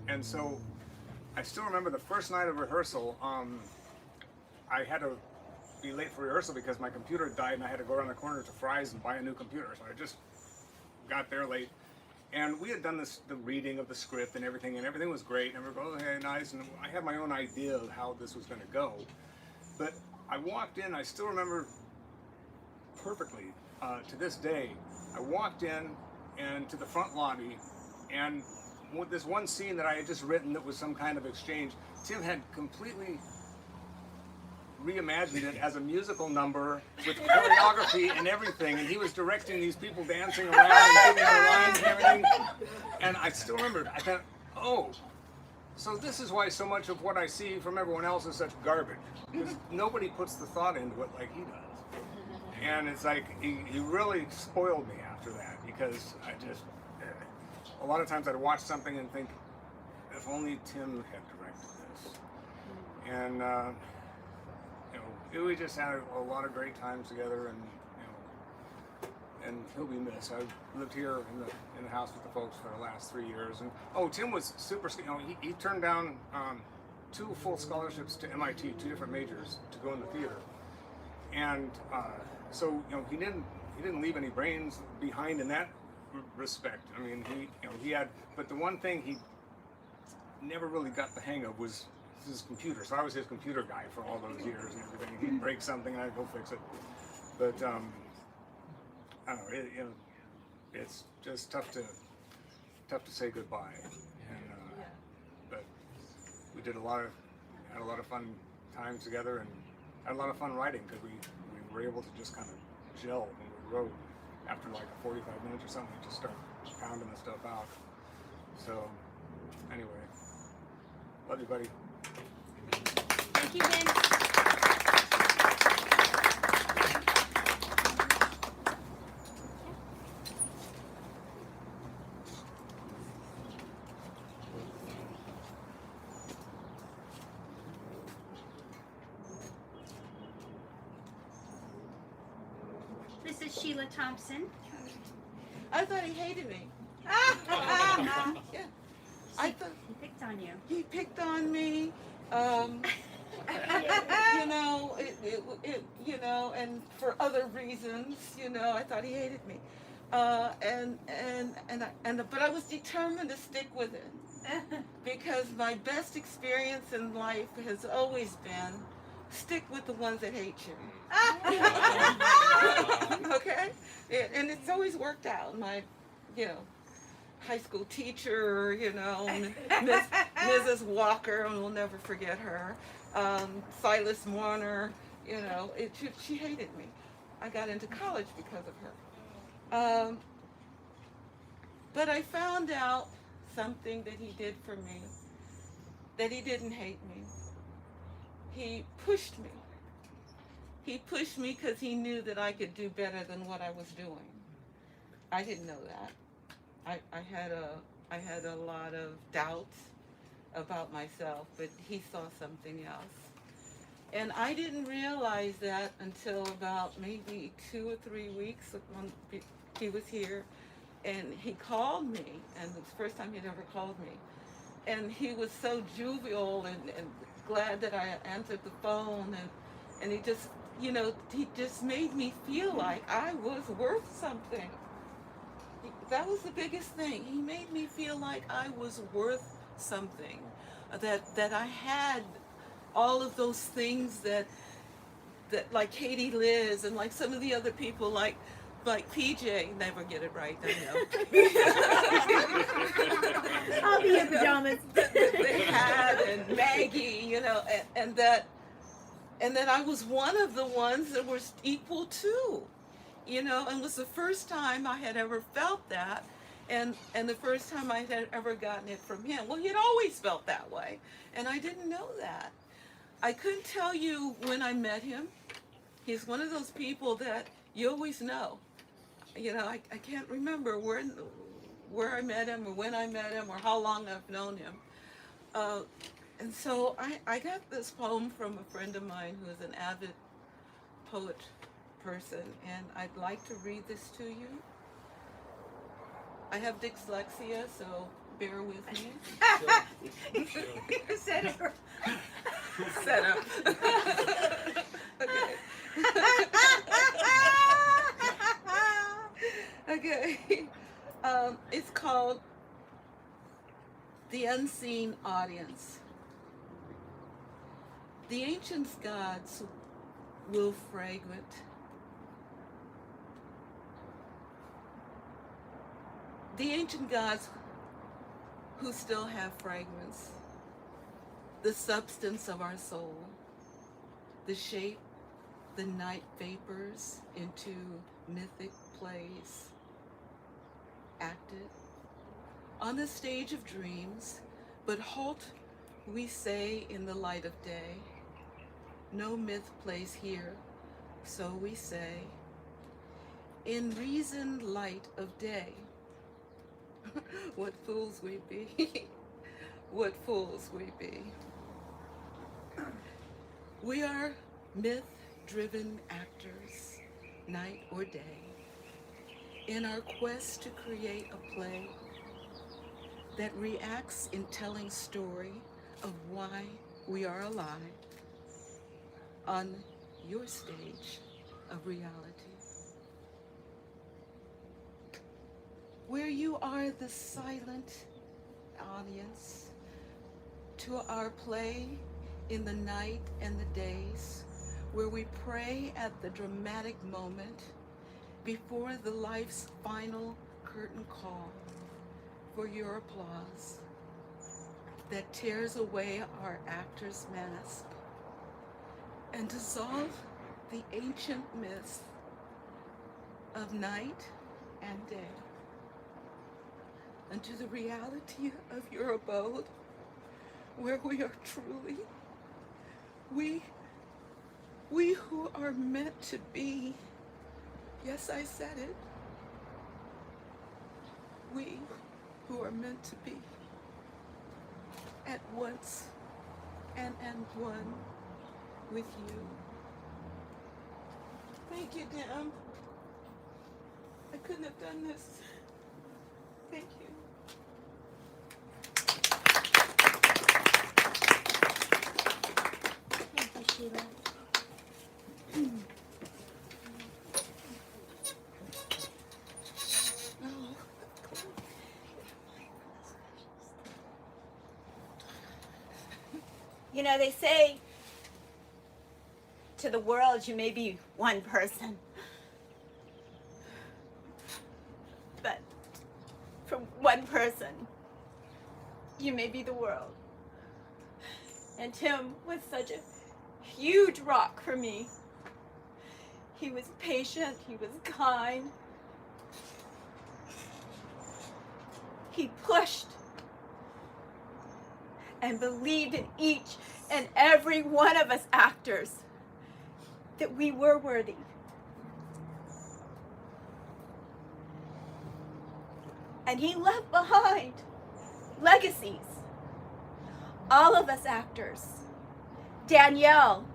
Speaker 11: And so I still remember the first night of rehearsal, I had to be late for rehearsal because my computer died and I had to go around the corner to Fry's and buy a new computer. So I just got there late. And we had done the reading of the script and everything was great. And we were going, okay, nice. And I had my own idea of how this was going to go. But I walked in, I still remember perfectly to this day. I walked in and to the front lobby, and with this one scene that I had just written that was some kind of exchange, Tim had completely reimagined it as a musical number with choreography and everything, and he was directing these people dancing around and giving their lines and everything. And I still remembered, I thought, oh, so this is why so much of what I see from everyone else is such garbage, because nobody puts the thought into it like he does. And it's like, he really spoiled me after that, because a lot of times I'd watch something and think, if only Tim had directed this. And we just had a lot of great times together, and he'll be missed. I've lived here in the house with the folks for the last 3 years, and Tim was super. He turned down 2 full scholarships to MIT, 2 different majors, to go in the theater, and so he didn't leave any brains behind in that respect. I mean, he had, but the one thing he never really got the hang of was his computer. So I was his computer guy for all those years and everything. He'd break something and I'd go fix it. But I don't know. It's just tough to say goodbye. And but we had a lot of fun times together, and had a lot of fun writing, because we were able to just kind of gel when we wrote. After like 45 minutes or something, we just start pounding the stuff out. So anyway, love you, buddy.
Speaker 1: Thank you, Vince. This is Sheila Thompson.
Speaker 9: I thought he hated me. Yeah. I thought
Speaker 1: he picked on you.
Speaker 9: He picked on me. And for other reasons, I thought he hated me. But I was determined to stick with it, because my best experience in life has always been stick with the ones that hate you. Okay? And it's always worked out. My, high school teacher, Mrs. Walker, and we'll never forget her. Silas Warner, she hated me. I got into college because of her. But I found out something that he did for me, that he didn't hate me. He pushed me. He pushed me because he knew that I could do better than what I was doing. I didn't know that. I had
Speaker 14: I had a lot of doubts about myself, but he saw something else. And I didn't realize that until about maybe 2 or 3 weeks when he was here, and he called me, and it was the first time he'd ever called me. And he was so jovial and glad that I answered the phone, and he just, you know, he just made me feel like I was worth something. That was the biggest thing. He made me feel like I was worth something, that I had all of those things that like Katie Liz and like some of the other people like PJ, never get it right, I know.
Speaker 2: I'll be in pajamas.
Speaker 14: They had, and Maggie, you know, and that I was one of the ones that was equal to, you know, and it was the first time I had ever felt that, and the first time I had ever gotten it from him. Well, he had always felt that way, and I didn't know that. I couldn't tell you when I met him. He's one of those people that you always know. You know, I can't remember where I met him or when I met him or how long I've known him. And so I got this poem from a friend of mine who is an avid poet person, and I'd like to read this to you. I have dyslexia, so bear with me.
Speaker 2: Set it.
Speaker 14: Set up. Okay. Okay. It's called The Unseen Audience. The ancient gods will fragrant. The ancient gods who still have fragrance, the substance of our soul, the shape, the night vapors into mythic plays, acted on the stage of dreams, but halt, we say, in the light of day. No myth plays here, so we say, in reasoned light of day. What fools we be, what fools we be. We are myth-driven actors, night or day, in our quest to create a play that reacts in telling story of why we are alive on your stage of reality. Where you are the silent audience to our play in the night and the days, where we pray at the dramatic moment before the life's final curtain call for your applause that tears away our actor's mask and dissolve the ancient myth of night and day into the reality of your abode, where we are truly, we who are meant to be, yes, I said it, we who are meant to be at once and one with you. Thank you, Dan. I couldn't have done this. Thank you.
Speaker 2: Thank you, Sheila.
Speaker 1: You know, they say to the world you may be one person, but for one person you may be the world. And Tim was such a huge rock for me. He was patient, he was kind, he pushed and believed in each and every one of us actors that we were worthy. And he left behind legacies. All of us actors, Danielle,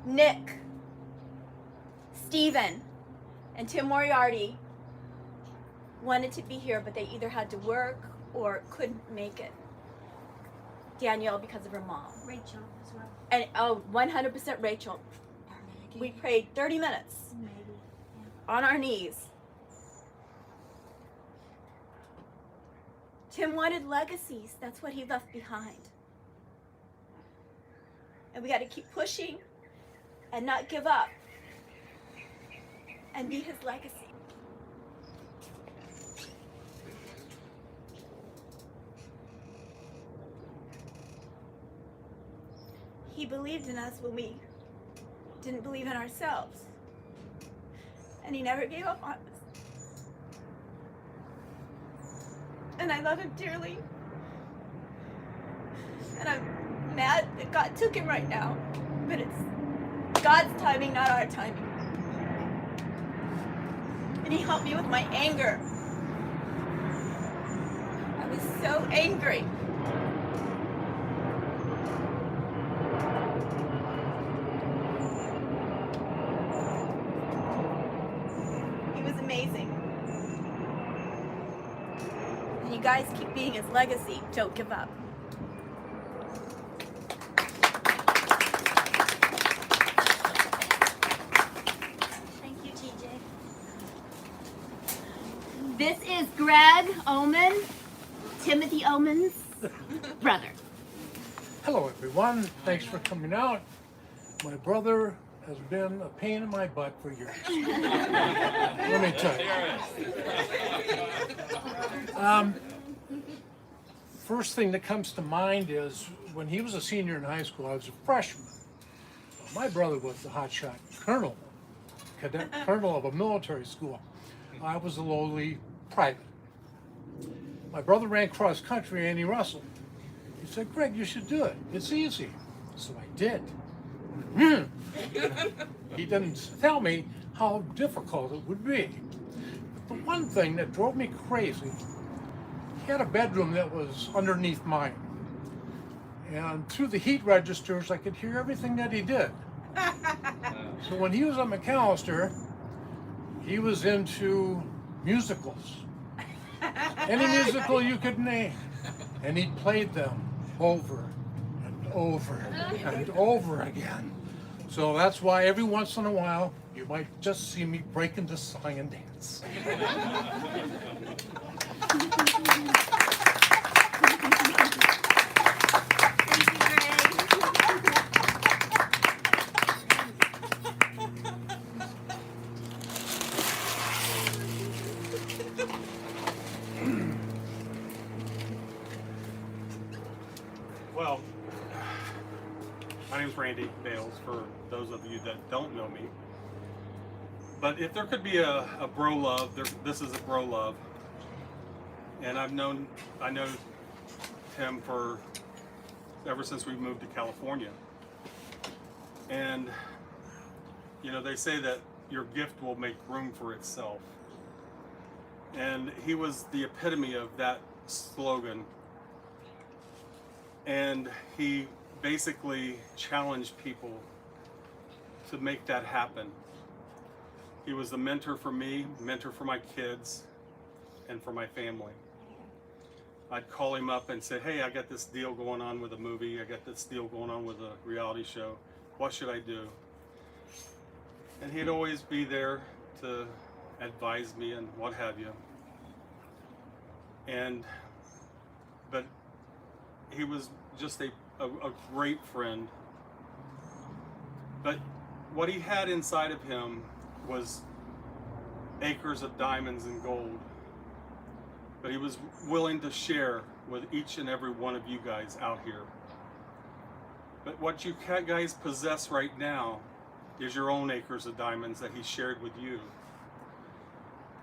Speaker 1: Nick, Stephen, and Tim Moriarty wanted to be here, but they either had to work or couldn't make it. Danielle because of her mom.
Speaker 12: Rachel as well.
Speaker 1: And 100% Rachel. We prayed 30 minutes on our knees. Tim wanted legacies. That's what he left behind. And we got to keep pushing and not give up and be his legacy. He believed in us when we didn't believe in ourselves. And he never gave up on us. And I love him dearly. And I'm mad that God took him right now. But it's God's timing, not our timing. And he helped me with my anger. I was so angry. He was amazing. And you guys keep being his legacy. Don't give up.
Speaker 12: Thank you, TJ.
Speaker 1: This is Greg Oman, Timothy Oman's brother.
Speaker 15: Hello everyone, thanks for coming out. My brother has been a pain in my butt for years. Let me tell you. First thing that comes to mind is when he was a senior in high school, I was a freshman. My brother was the hotshot colonel, cadet colonel of a military school. I was a lowly private. My brother ran cross country, Andy Russell. He said, Greg, you should do it. It's easy. So I did. He didn't tell me how difficult it would be. But the one thing that drove me crazy, he had a bedroom that was underneath mine. And through the heat registers, I could hear everything that he did. So when he was at McAllister, he was into musicals. Any musical you could name. And he played them over and over and over again. So that's why every once in a while, you might just see me break into song and dance.
Speaker 16: Well, my name's Randy Bales, for those of you that don't know me. But if there could be a bro love, this is a bro love. And I know Tim for ever since we moved to California. And, you know, they say that your gift will make room for itself. And he was the epitome of that slogan. And he basically challenged people to make that happen. He was the mentor for me, mentor for my kids, and for my family. I'd call him up and say, hey, I got this deal going on with a movie, I got this deal going on with a reality show, what should I do? And he'd always be there to advise me and what have you. But he was just a great friend. But what he had inside of him was acres of diamonds and gold. But he was willing to share with each and every one of you guys out here. But what you guys possess right now is your own acres of diamonds that he shared with you.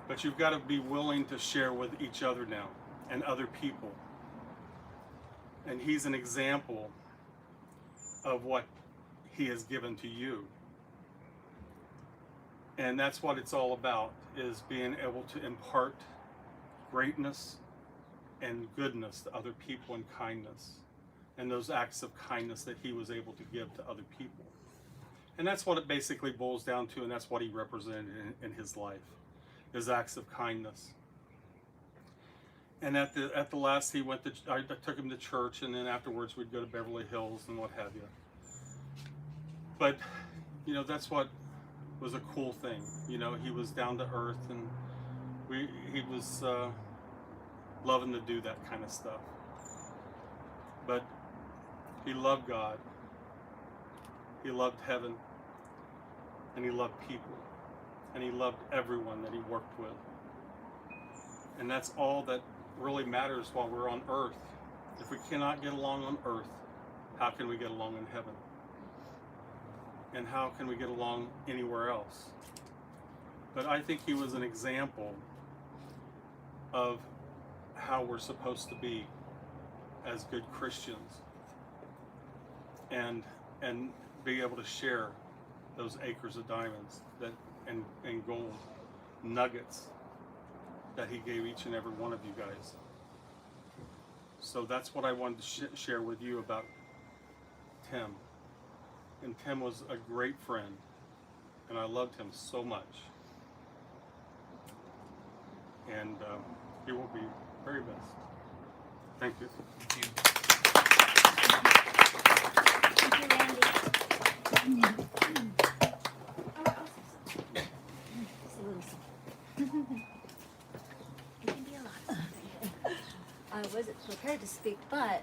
Speaker 16: But you've got to be willing to share with each other now and other people. And he's an example of what he has given to you. And that's what it's all about, is being able to impart greatness and goodness to other people and kindness, and those acts of kindness that he was able to give to other people. And that's what it basically boils down to, and that's what he represented in his life, his acts of kindness. And at the last, I took him to church, and then afterwards we'd go to Beverly Hills and what have you. But, you know, that's what was a cool thing. You know, he was down to earth, and he was loving to do that kind of stuff. But he loved God, he loved heaven, and he loved people, and he loved everyone that he worked with. And that's all that really matters while we're on earth. If we cannot get along on earth, how can we get along in heaven? And how can we get along anywhere else? But I think he was an example of how we're supposed to be as good Christians, and be able to share those acres of diamonds and gold nuggets that he gave each and every one of you guys. So that's what I wanted to share with you about Tim. And Tim was a great friend, and I loved him so much. And he will be very missed. Thank you.
Speaker 12: Thank you, Randy. I wasn't prepared to speak, but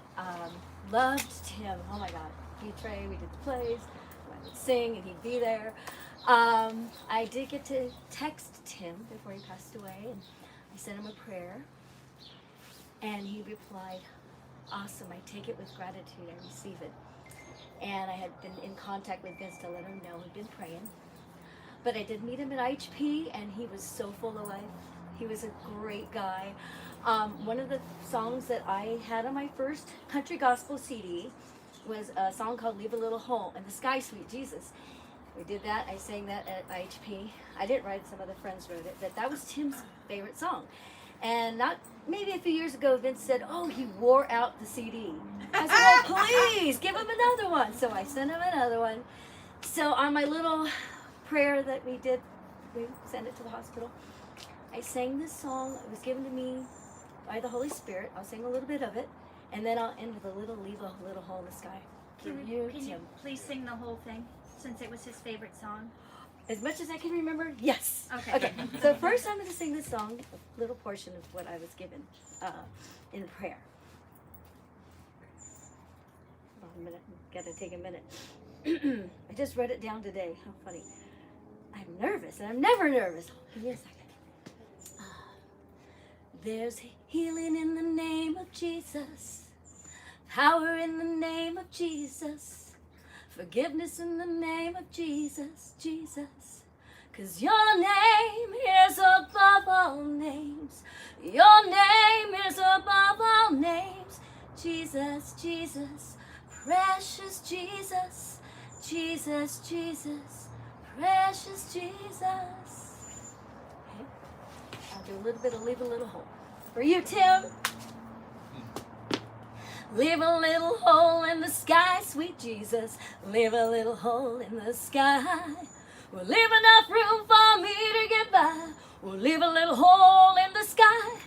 Speaker 12: loved Tim. Oh my God. He'd pray, we did the plays, I would sing, and he'd be there. I did get to text Tim before he passed away, and I sent him a prayer, and he replied, "Awesome, I take it with gratitude, I receive it." And I had been in contact with Vince to let him know he'd been praying. But I did meet him at IHP, and he was so full of life. He was a great guy. One of the songs that I had on my first country gospel CD was a song called "Leave a Little Hole" and "The Sky Sweet Jesus." We did that. I sang that at IHP. I didn't write it, some other friends wrote it, but that was Tim's favorite song. And not maybe a few years ago, Vince said, "Oh, he wore out the CD." I said, "Oh, please give him another one." So I sent him another one. So on my little prayer that we did, we sent it to the hospital, I sang this song. It was given to me by the Holy Spirit. I'll sing a little bit of it, and then I'll end with a little "Leave a Little Hole in the Sky."
Speaker 1: Can you please sing the whole thing, since it was his favorite song?
Speaker 2: As much as I can remember, yes.
Speaker 1: Okay.
Speaker 2: So first I'm going to sing this song, a little portion of what I was given in prayer. Hold on a minute. Gotta take a minute. I just wrote it down today. How funny. I'm nervous, and I'm never nervous. Give me a second. There's healing in the name of Jesus, power in the name of Jesus, forgiveness in the name of Jesus, Jesus. 'Cause your name is above all names. Your name is above all names. Jesus, Jesus, precious Jesus, Jesus, Jesus, precious Jesus. Okay. I'll do a little bit of "Leave a Little Hole." For you, Tim. Leave a little hole in the sky, sweet Jesus. Leave a little hole in the sky. We'll leave enough room for me to get by. We'll leave a little hole in the sky.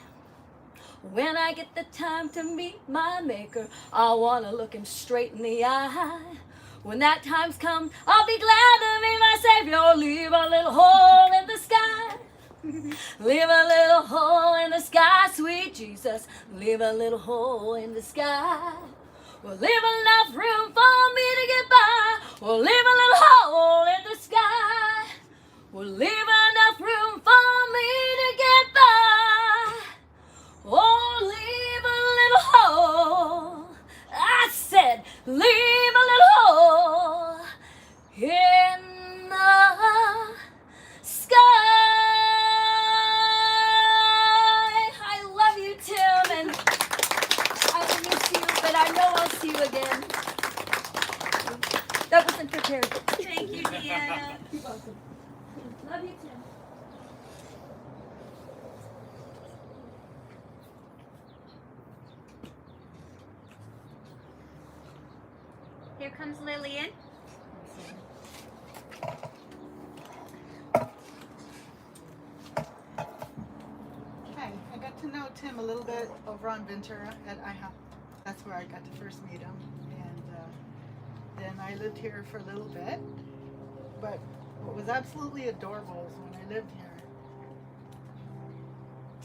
Speaker 2: When I get the time to meet my maker, I want to look him straight in the eye. When that time's come, I'll be glad to meet my Savior. Leave a little hole in the sky. Leave a little hole in the sky, sweet Jesus. Leave a little hole in the sky. We'll leave enough room for me to get by. We'll leave a little hole in the sky. We'll leave enough room for me to get by. Oh, leave a little hole. I said, leave a little hole in the sky. I love you, Tim, and I will miss you, but I know I'll see you again. That wasn't prepared.
Speaker 1: Thank you, Deanna.
Speaker 2: You're welcome. Love you, Tim.
Speaker 8: Here comes Lillian.
Speaker 17: Hi, I got to know Tim a little bit over on Ventura at IHOP. That's where I got to first meet him. And then I lived here for a little bit. But what was absolutely adorable is when I lived here,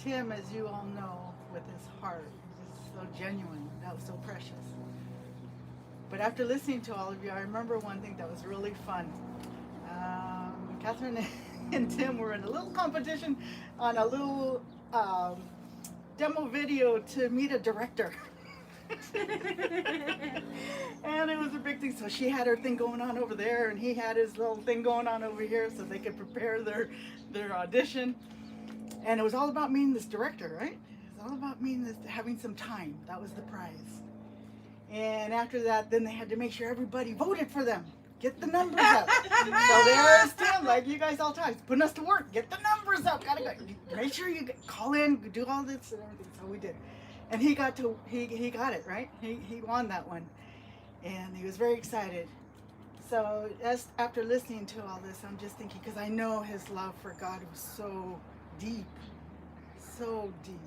Speaker 17: Tim, as you all know, with his heart, was so genuine. That was so precious. But after listening to all of you, I remember one thing that was really fun. Catherine and Tim were in a little competition on a little demo video to meet a director. And it was a big thing. So she had her thing going on over there, and he had his little thing going on over here so they could prepare their audition. And it was all about meeting this director, right? It was all about meeting this, having some time. That was the prize. And after that, then they had to make sure everybody voted for them. Get the numbers up. So there's Tim, like you guys all time, putting us to work. Get the numbers up. Gotta go. Make sure you call in, do all this and everything. So we did. And he got it, right? He won that one. And he was very excited. So after listening to all this, I'm just thinking, because I know his love for God was so deep. So deep.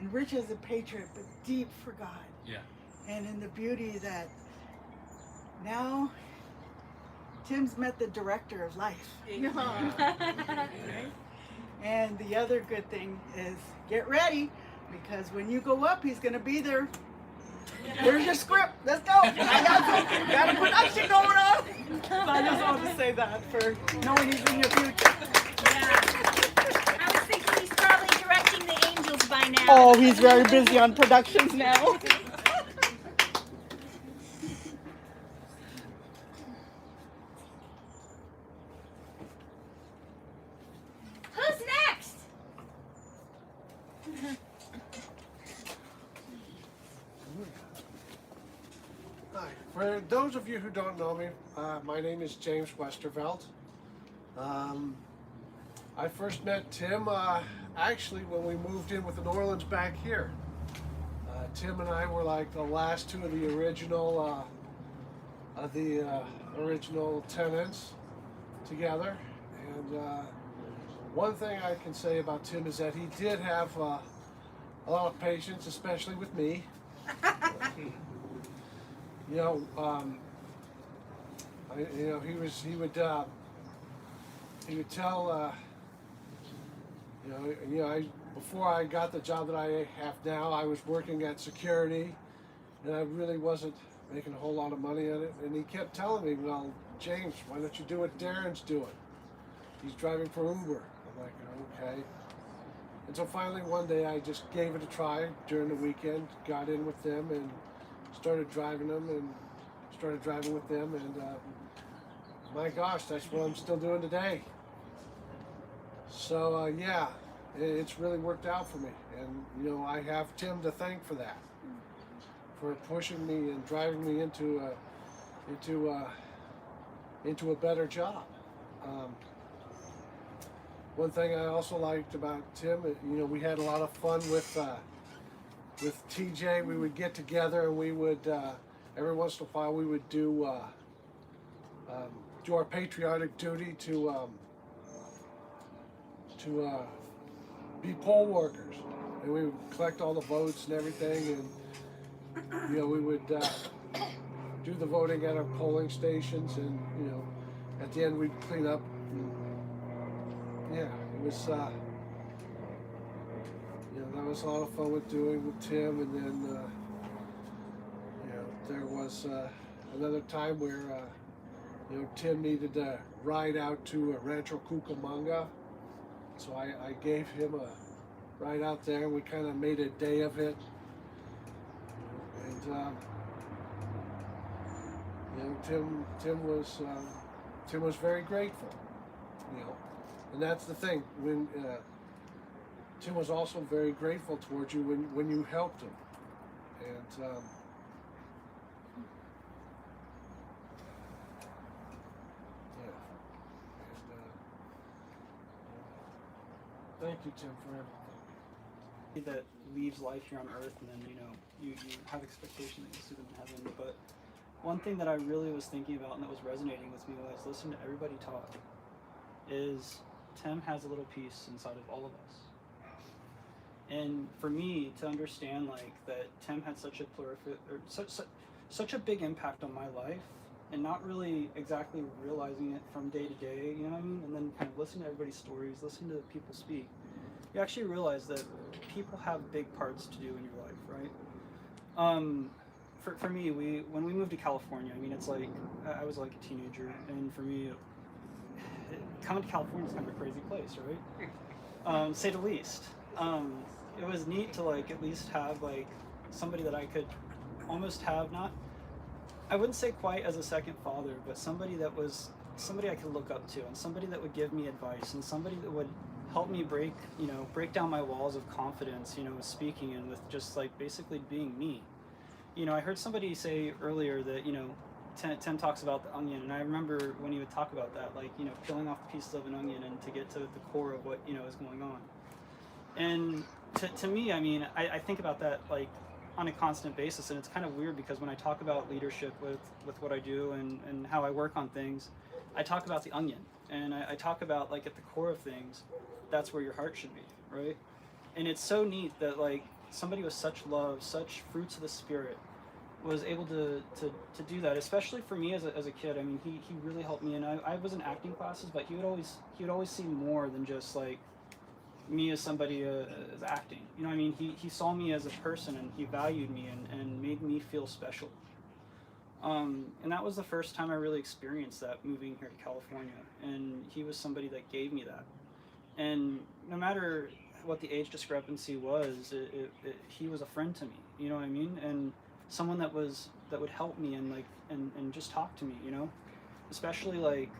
Speaker 17: And rich as a patriot, but deep for God.
Speaker 7: Yeah.
Speaker 17: And in the beauty that now Tim's met the director of life. And the other good thing is get ready, because when you go up, he's going to be there. There's your script. Let's go. I got a production going on. So I just wanted to say that for knowing he's in your future.
Speaker 8: I was thinking he's probably directing the angels by now.
Speaker 17: Oh, he's very busy on productions now.
Speaker 8: Who's next?
Speaker 18: Hi. For those of you who don't know me, my name is James Westerveld. I first met Tim actually when we moved in with the Orleans back here. Tim and I were like the last two of the original tenants together. And one thing I can say about Tim is that he did have a lot of patience, especially with me. He would tell, before I got the job that I have now, I was working at security, and I really wasn't making a whole lot of money on it. And he kept telling me, well, James, why don't you do what Darren's doing? He's driving for Uber. I'm like, okay. And so finally one day I just gave it a try during the weekend, got in with them and started driving with them, and my gosh, that's what I'm still doing today. So yeah, it's really worked out for me, and I have Tim to thank for that, for pushing me and driving me into a better job. One thing I also liked about Tim, we had a lot of fun with TJ. We would get together and we would every once in a while we would do our patriotic duty to be poll workers, and we would collect all the votes and everything, and we would do the voting at our polling stations, and at the end we'd clean up. Yeah, it was that was a lot of fun with Tim, and then there was another time where Tim needed to ride out to Rancho Cucamonga, so I gave him a ride out there, and we kind of made a day of it, and Tim was very grateful, and that's the thing, when Tim was also very grateful towards you when you helped him, and thank you, Tim, for everything.
Speaker 19: That leaves life here on earth, and then you have expectation that you'll see them in heaven. But one thing that I really was thinking about and that was resonating with me was listening to everybody talk is Tim has a little piece inside of all of us. And for me to understand like that Tim had such a such a big impact on my life and not really exactly realizing it from day to day, you know what I mean? And then kind of listening to everybody's stories, listening to people speak, you actually realize that people have big parts to do in your life, right? For me, when we moved to California, I mean, it's like, I was like a teenager, and for me, coming to California is kind of a crazy place, right? Say the least. It was neat to like at least have like somebody that I could almost have, not, I wouldn't say quite as a second father, but somebody that was somebody I could look up to, and somebody that would give me advice, and somebody that would help me break down my walls of confidence, with speaking and with just like basically being me. I heard somebody say earlier that, Tim talks about the onion, and I remember when he would talk about that, like, peeling off the pieces of an onion and to get to the core of what, is going on. And to me, I mean, I think about that like on a constant basis, and it's kind of weird because when I talk about leadership with what I do and how I work on things, I talk about the onion, and I talk about like at the core of things, that's where your heart should be, right? And it's so neat that like somebody with such love, such fruits of the Spirit, was able to do that, especially for me as a kid. I mean, he really helped me, and I was in acting classes, but he would always see more than just like me as somebody as acting. I mean, he saw me as a person, and he valued me and made me feel special. And that was the first time I really experienced that moving here to California, and he was somebody that gave me that. And no matter what the age discrepancy was, he was a friend to me, you know what I mean? And someone that would help me and like and just talk to me, especially like,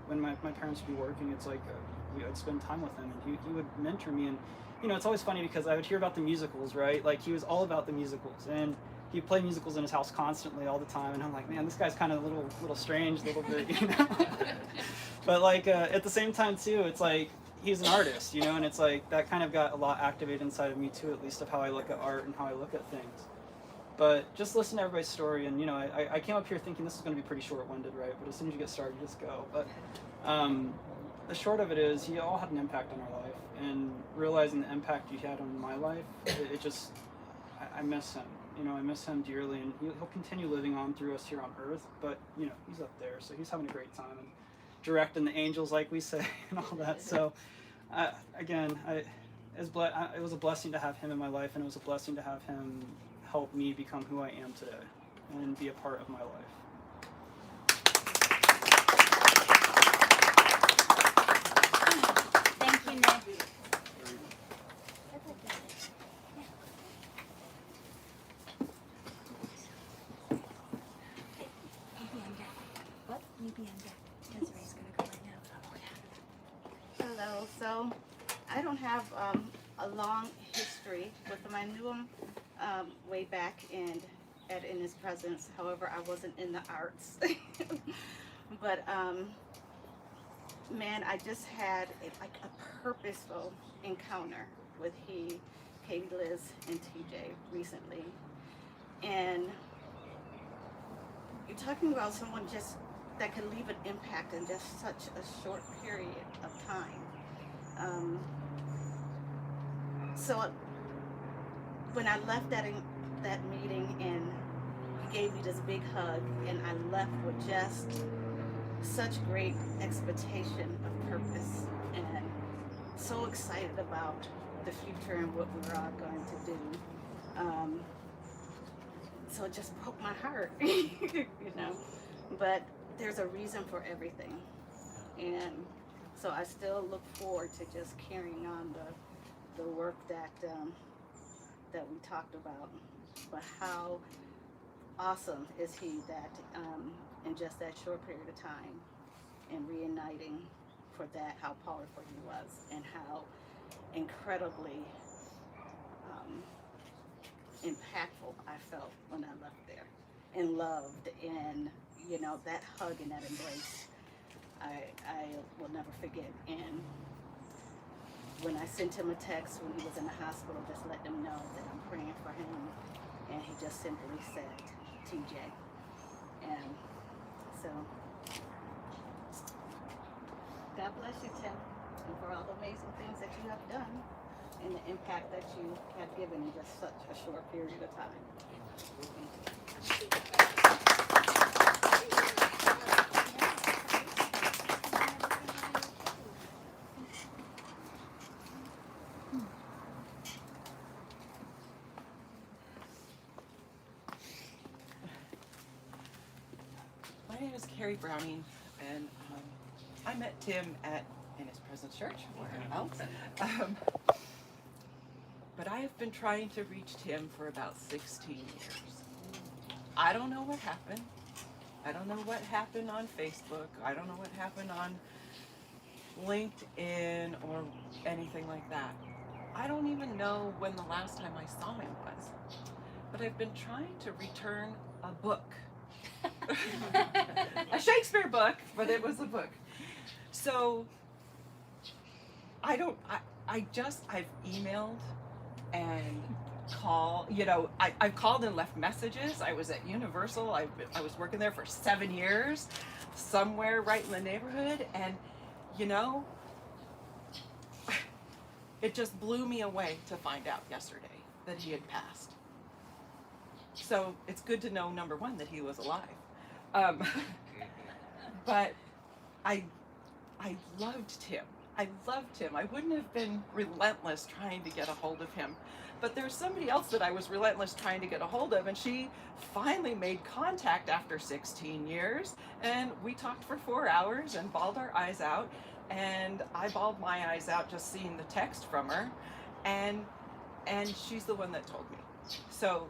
Speaker 19: when my parents would be working, it's like I'd spend time with him, and he would mentor me. And it's always funny because I would hear about the musicals, right? Like he was all about the musicals, and he'd play musicals in his house constantly all the time, and I'm like, man, this guy's kind of a little strange, a little bit, But like at the same time too, it's like he's an artist, and it's like that kind of got a lot activated inside of me too, at least of how I look at art and how I look at things. But just listen to everybody's story, and I came up here thinking this is going to be pretty short-winded, right? But as soon as you get started, you just go. But the short of it is, you all had an impact on our life, and realizing the impact you had on my life, it just, I miss him. I miss him dearly, and he'll continue living on through us here on earth. But he's up there, so he's having a great time and directing the angels, like we say, and all that. So again, it was a blessing to have him in my life, and it was a blessing to have him help me become who I am today and be a part of my life.
Speaker 1: Thank you, Nick.
Speaker 12: What? Maybe I'm dead. Desiree's gonna go right now.
Speaker 9: Hello. So I don't have a long history with him. I knew him way back in his presence. However, I wasn't in the arts. But man, I just had a purposeful encounter with Katie, Liz, and TJ recently. And you're talking about someone just that can leave an impact in just such a short period of time. So when I left that meeting, and he gave me this big hug, and I left with just such great expectation of purpose, and so excited about the future and what we're all going to do. So it just broke my heart, but there's a reason for everything. And so I still look forward to just carrying on the work that we talked about. But how awesome is he that in just that short period of time, and reuniting for that, how powerful he was, and how incredibly impactful I felt when I left there, and loved, and that hug and that embrace, I will never forget. And when I sent him a text when he was in the hospital, just let him know that I'm praying for him, and he just simply said, TJ,
Speaker 20: And so, God bless you, Tim, and for all the amazing things that you have done and the impact that you have given in just such a short period of time.
Speaker 14: My name is Carrie Browning, and I met Tim at In His Presence Church, where else? But I have been trying to reach Tim for about 16 years. I don't know what happened. I don't know what happened on Facebook. I don't know what happened on LinkedIn or anything like that. I don't even know when the last time I saw him was. But I've been trying to return a book. A Shakespeare book, but it was a book. So I've emailed and I've called and left messages. I was at Universal. I was working there for 7 years, somewhere right in the neighborhood, and it just blew me away to find out yesterday that he had passed. So it's good to know, number one, that he was alive. But I loved Tim. I wouldn't have been relentless trying to get a hold of him. But there's somebody else that I was relentless trying to get a hold of, and she finally made contact after 16 years. And we talked for 4 hours and bawled our eyes out. And I bawled my eyes out just seeing the text from her. And she's the one that told me. So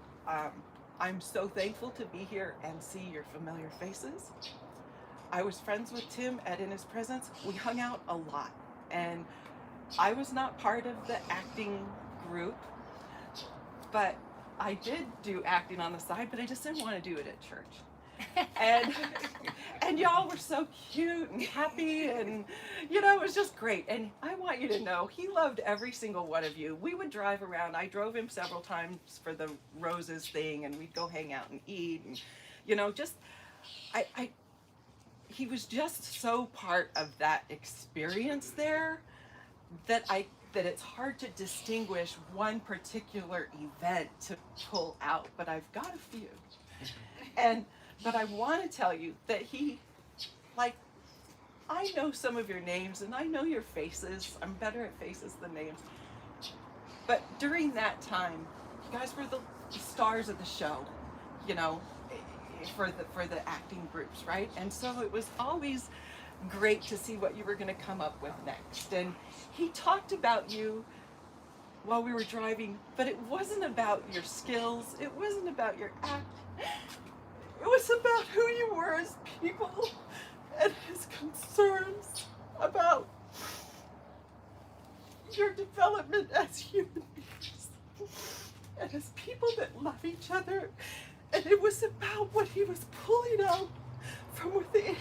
Speaker 14: I'm so thankful to be here and see your familiar faces. I was friends with Tim at In His Presence. We hung out a lot. And I was not part of the acting group, but I did do acting on the side, but I just didn't want to do it at church. And y'all were so cute and happy, and it was just great. And I want you to know, he loved every single one of you. We would drive around. I drove him several times for the Roses thing, and we'd go hang out and eat, and he was just so part of that experience there that it's hard to distinguish one particular event to pull out, but I've got a few. But I want to tell you that I know some of your names and I know your faces. I'm better at faces than names. But during that time, you guys were the stars of the show, for the acting groups, right? And so it was always great to see what you were going to come up with next. And he talked about you while we were driving, but it wasn't about your skills. It wasn't about your act. It was about who you were as people and his concerns about your development as human beings and as people that love each other. And it was about what he was pulling out from within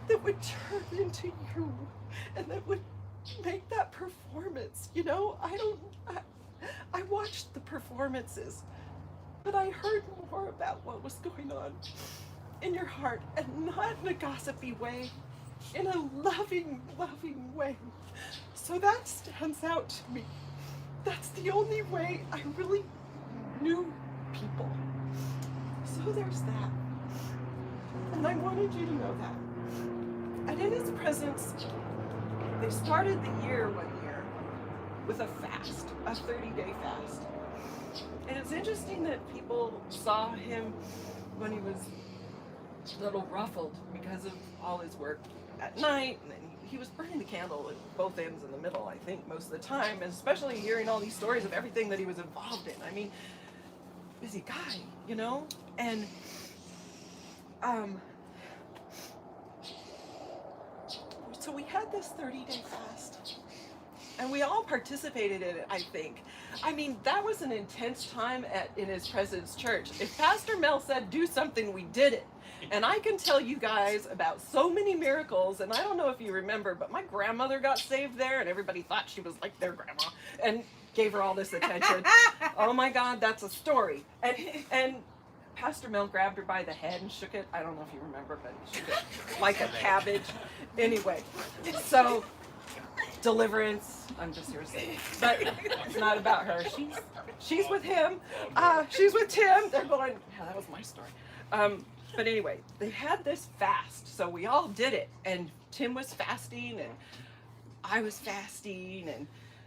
Speaker 14: that would turn into you and that would make that performance. I watched the performances, but I heard more about what was going on in your heart, and not in a gossipy way, in a loving, loving way. So that stands out to me. That's the only way I really knew people. So there's that. And I wanted you to know that. And in His Presence, they started the year one year with a fast, a 30-day fast. And it's interesting that people saw him when he was a little ruffled because of all his work at night, and then he was burning the candle at both ends in the middle, I think, most of the time, and especially hearing all these stories of everything that he was involved in. I mean, busy guy, And so we had this 30-day fast, and we all participated in it, I think. I mean, that was an intense time in His Presence Church. If Pastor Mel said do something, we did it. And I can tell you guys about so many miracles, and I don't know if you remember, but my grandmother got saved there, and everybody thought she was like their grandma, and gave her all this attention. Oh my God, that's a story. And
Speaker 6: Pastor Mill grabbed her by the head and shook it. I don't know if you remember, but he shook it like a cabbage. Anyway, so deliverance. I'm just here to say, but it's not about her. She's with him. She's with Tim. They're going. Yeah, that was my story. But anyway, they had this fast, so we all did it, and Tim was fasting, and I was fasting, and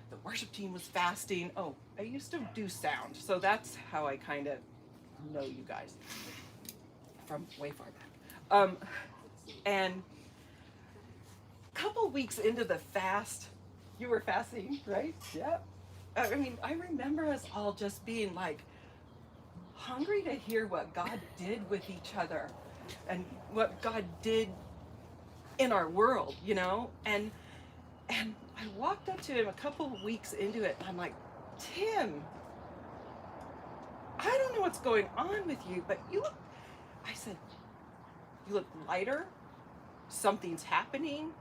Speaker 6: the worship team was fasting. Oh, I used to do sound, so that's how I kind of know you guys from way far back. And a couple weeks into the fast, you were fasting, right? Yeah. I mean, I remember us all just being like hungry to hear what God did with each other and what God did in our world, you know? And I walked up to him a couple of weeks into it, and I'm like, Tim, I don't know what's going on with you, but you look, I said, you look lighter. Something's happening.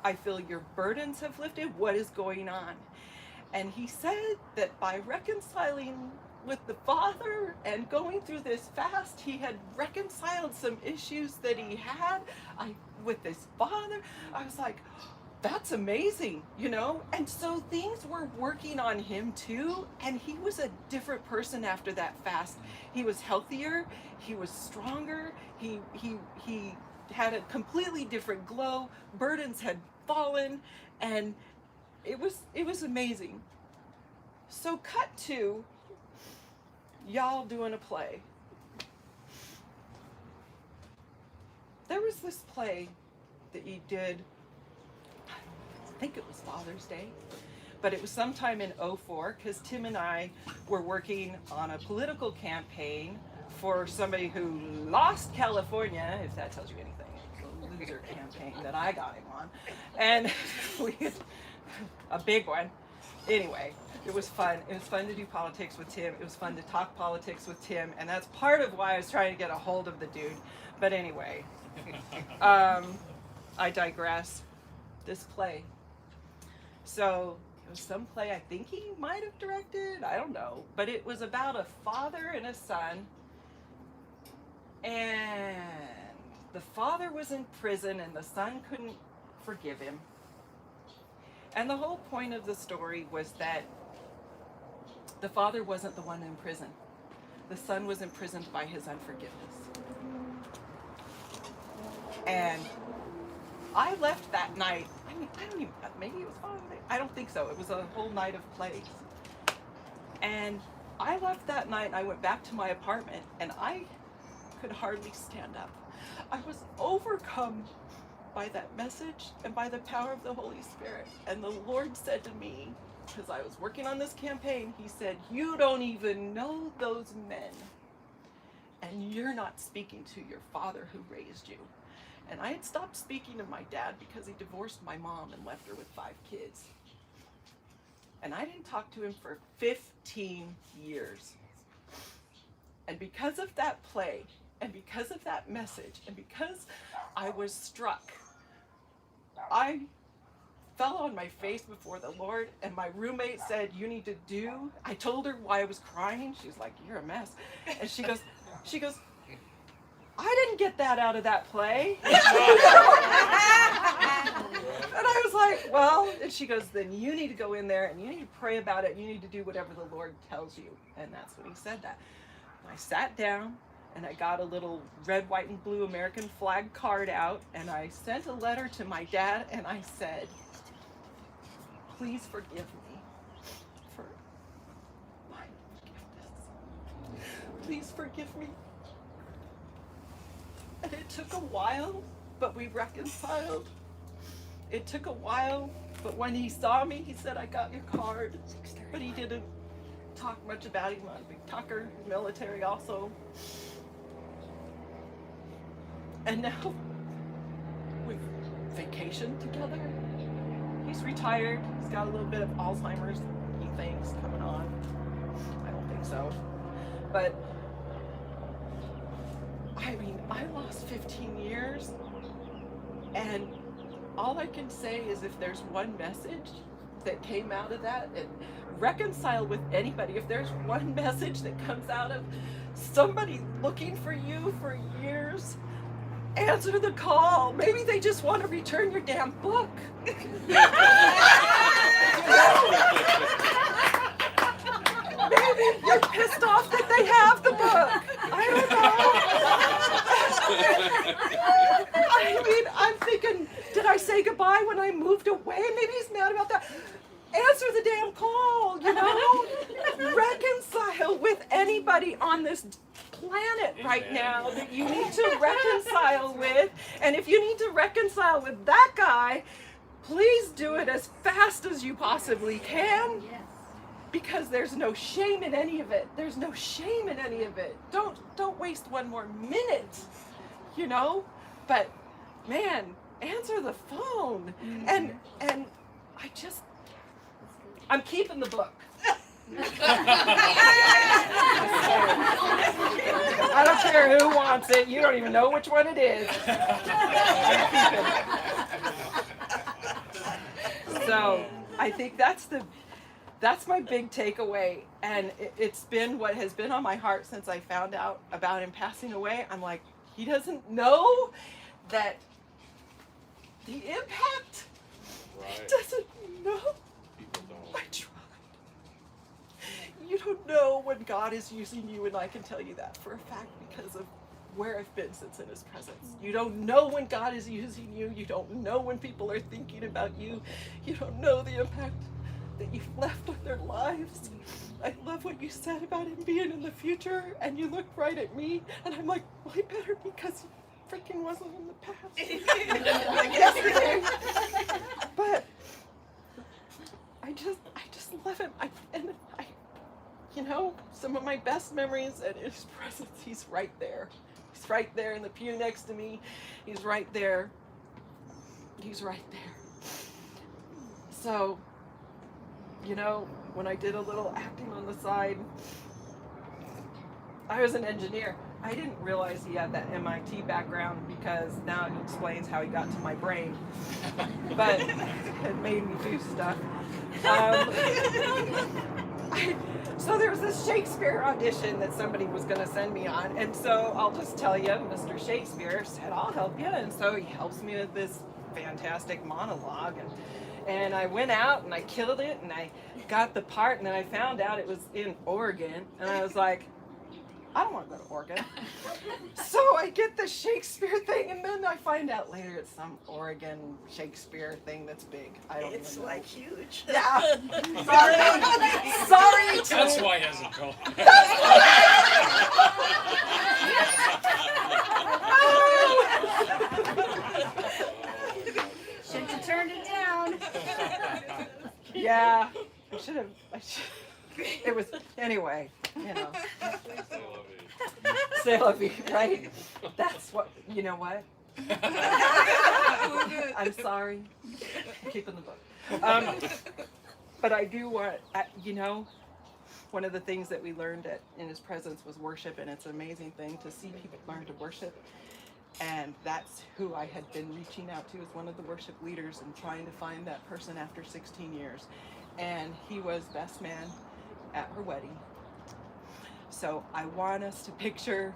Speaker 6: I feel your burdens have lifted. What is going on? And he said that by reconciling with the Father and going through this fast, he had reconciled some issues that he had with his father. I was like, that's amazing, you know? And so things were working on him too, and he was a different person after that fast. He was healthier, he was stronger, he had a completely different glow, burdens had fallen, and it was amazing. So cut to y'all doing a play. There was this play that you did, I think it was Father's Day, but it was sometime in '04, because Tim and I were working on a political campaign for somebody who lost California, if that tells you anything. It's a loser campaign that I got him on. And a big one. Anyway, it was fun. It was fun to do politics with Tim. It was fun to talk politics with Tim, and that's part of why I was trying to get a hold of the dude. But anyway, I digress. This play. So it was some play I think he might have directed. I don't know. But it was about a father and a son. And the father was in prison and the son couldn't forgive him. And the whole point of the story was that the father wasn't the one in prison. The son was imprisoned by his unforgiveness. And I left that night. I mean, I don't even, maybe it was Father's Day. I don't think so. It was a whole night of plays. And I left that night and I went back to my apartment and I could hardly stand up. I was overcome by that message and by the power of the Holy Spirit. And the Lord said to me, because I was working on this campaign, he said, you don't even know those men. And you're not speaking to your father who raised you. And I had stopped speaking to my dad because he divorced my mom and left her with 5 kids. And I didn't talk to him for 15 years. And because of that play, and because of that message, and because I was struck, I fell on my face before the Lord, and my roommate said, you need to do, I told her why I was crying. She's like, you're a mess. And she goes, I didn't get that out of that play. And I was like, well, and she goes, then you need to go in there and you need to pray about it. And you need to do whatever the Lord tells you. And that's when he said that. And I sat down and I got a little red, white, and blue American flag card out. And I sent a letter to my dad and I said, please forgive me for my forgiveness. Please forgive me. And it took a while, but we reconciled. It took a while, but when he saw me, he said, I got your card. But he didn't talk much about him. A big talker, military also. And now we've vacationed together. He's retired. He's got a little bit of Alzheimer's, he thinks, coming on. I don't think so. But I mean, I lost 15 years, and all I can say is if there's one message that came out of that, and reconcile with anybody, if there's one message that comes out of somebody looking for you for years. Answer the call. Maybe they just want to return your damn book. Maybe you're pissed off that they have the book. I don't know. I mean, I'm thinking, did I say goodbye when I moved away? Maybe he's mad about that. Answer the damn call, you know? Reconcile with anybody on this planet right now that you need to reconcile with. And if you need to reconcile with that guy, please do it as fast as you possibly can. Because there's no shame in any of it. There's no shame in any of it. Don't waste one more minute, you know? But man, answer the phone. And I'm keeping the book. I don't care who wants it. You don't even know which one it is. I'm keeping it. So I think that's my big takeaway, and it's been what has been on my heart since I found out about him passing away. I'm like, he doesn't know that the impact.
Speaker 3: Right.
Speaker 6: He doesn't know. I tried. You don't know when God is using you, and I can tell you that for a fact because of where I've been since in his presence. You don't know when God is using you. You don't know when people are thinking about you. You don't know the impact that you've left on their lives. I love what you said about him being in the future, and you looked right at me, and I'm like, well, he better be, because he freaking wasn't in the past. Like yesterday. But I just love him. You know, some of my best memories at his presence, he's right there. He's right there in the pew next to me. He's right there. He's right there. So, you know, when I did a little acting on the side, I was an engineer. I didn't realize he had that MIT background, because now it explains how he got to my brain. But it made me do stuff. So there was this Shakespeare audition that somebody was going to send me on, and so I'll just tell you, Mr. Shakespeare said, I'll help you, and so he helps me with this fantastic monologue, and I went out and I killed it, and I got the part, and then I found out it was in Oregon, and I was like, I don't want to go to Oregon. So I get the Shakespeare thing, and then I find out later it's some Oregon Shakespeare thing that's big. I don't even know.
Speaker 20: Like huge.
Speaker 6: Yeah. Sorry.
Speaker 7: That's why he hasn't called.
Speaker 12: Shouldn't have turned it down.
Speaker 6: Yeah. I should have. It was, anyway, you know. C'est la vie, right? That's what, you know what? I'm sorry. I'm keeping the book. But I do want, you know, one of the things that we learned in his presence was worship, and it's an amazing thing to see people learn to worship. And that's who I had been reaching out to as one of the worship leaders and trying to find that person after 16 years. And he was best man at her wedding. So I want us to picture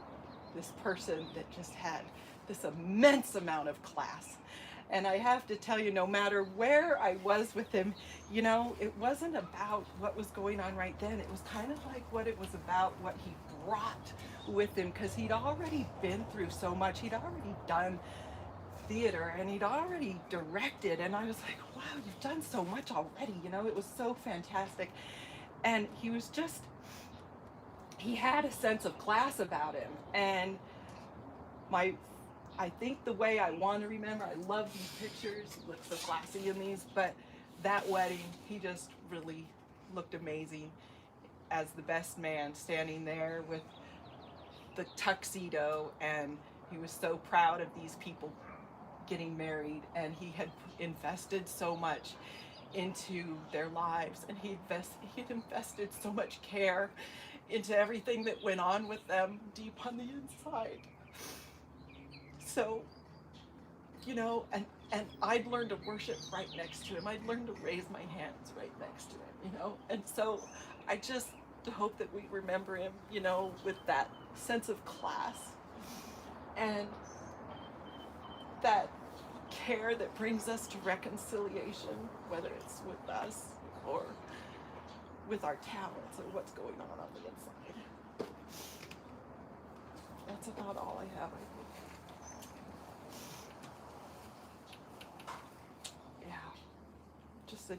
Speaker 6: this person that just had this immense amount of class. And I have to tell you, no matter where I was with him, you know, it wasn't about what was going on right then. It was kind of like what it was about, what he brought with him, because he'd already been through so much. He'd already done theater, and he'd already directed, and I was like, wow, you've done so much already, you know. It was so fantastic. And he was just, he had a sense of class about him. And I think the way I want to remember, I love these pictures, he looked so classy in these, but that wedding, he just really looked amazing as the best man, standing there with the tuxedo, and he was so proud of these people getting married, and he had invested so much into their lives, and he'd invested so much care into everything that went on with them deep on the inside. So, you know, and I'd learned to worship right next to him. I'd learned to raise my hands right next to him, you know. And so I just hope that we remember him, you know, with that
Speaker 14: sense of class and that care that brings us to reconciliation, whether it's with us or with our talents or what's going on the inside. That's about all I have, I think. Yeah, just a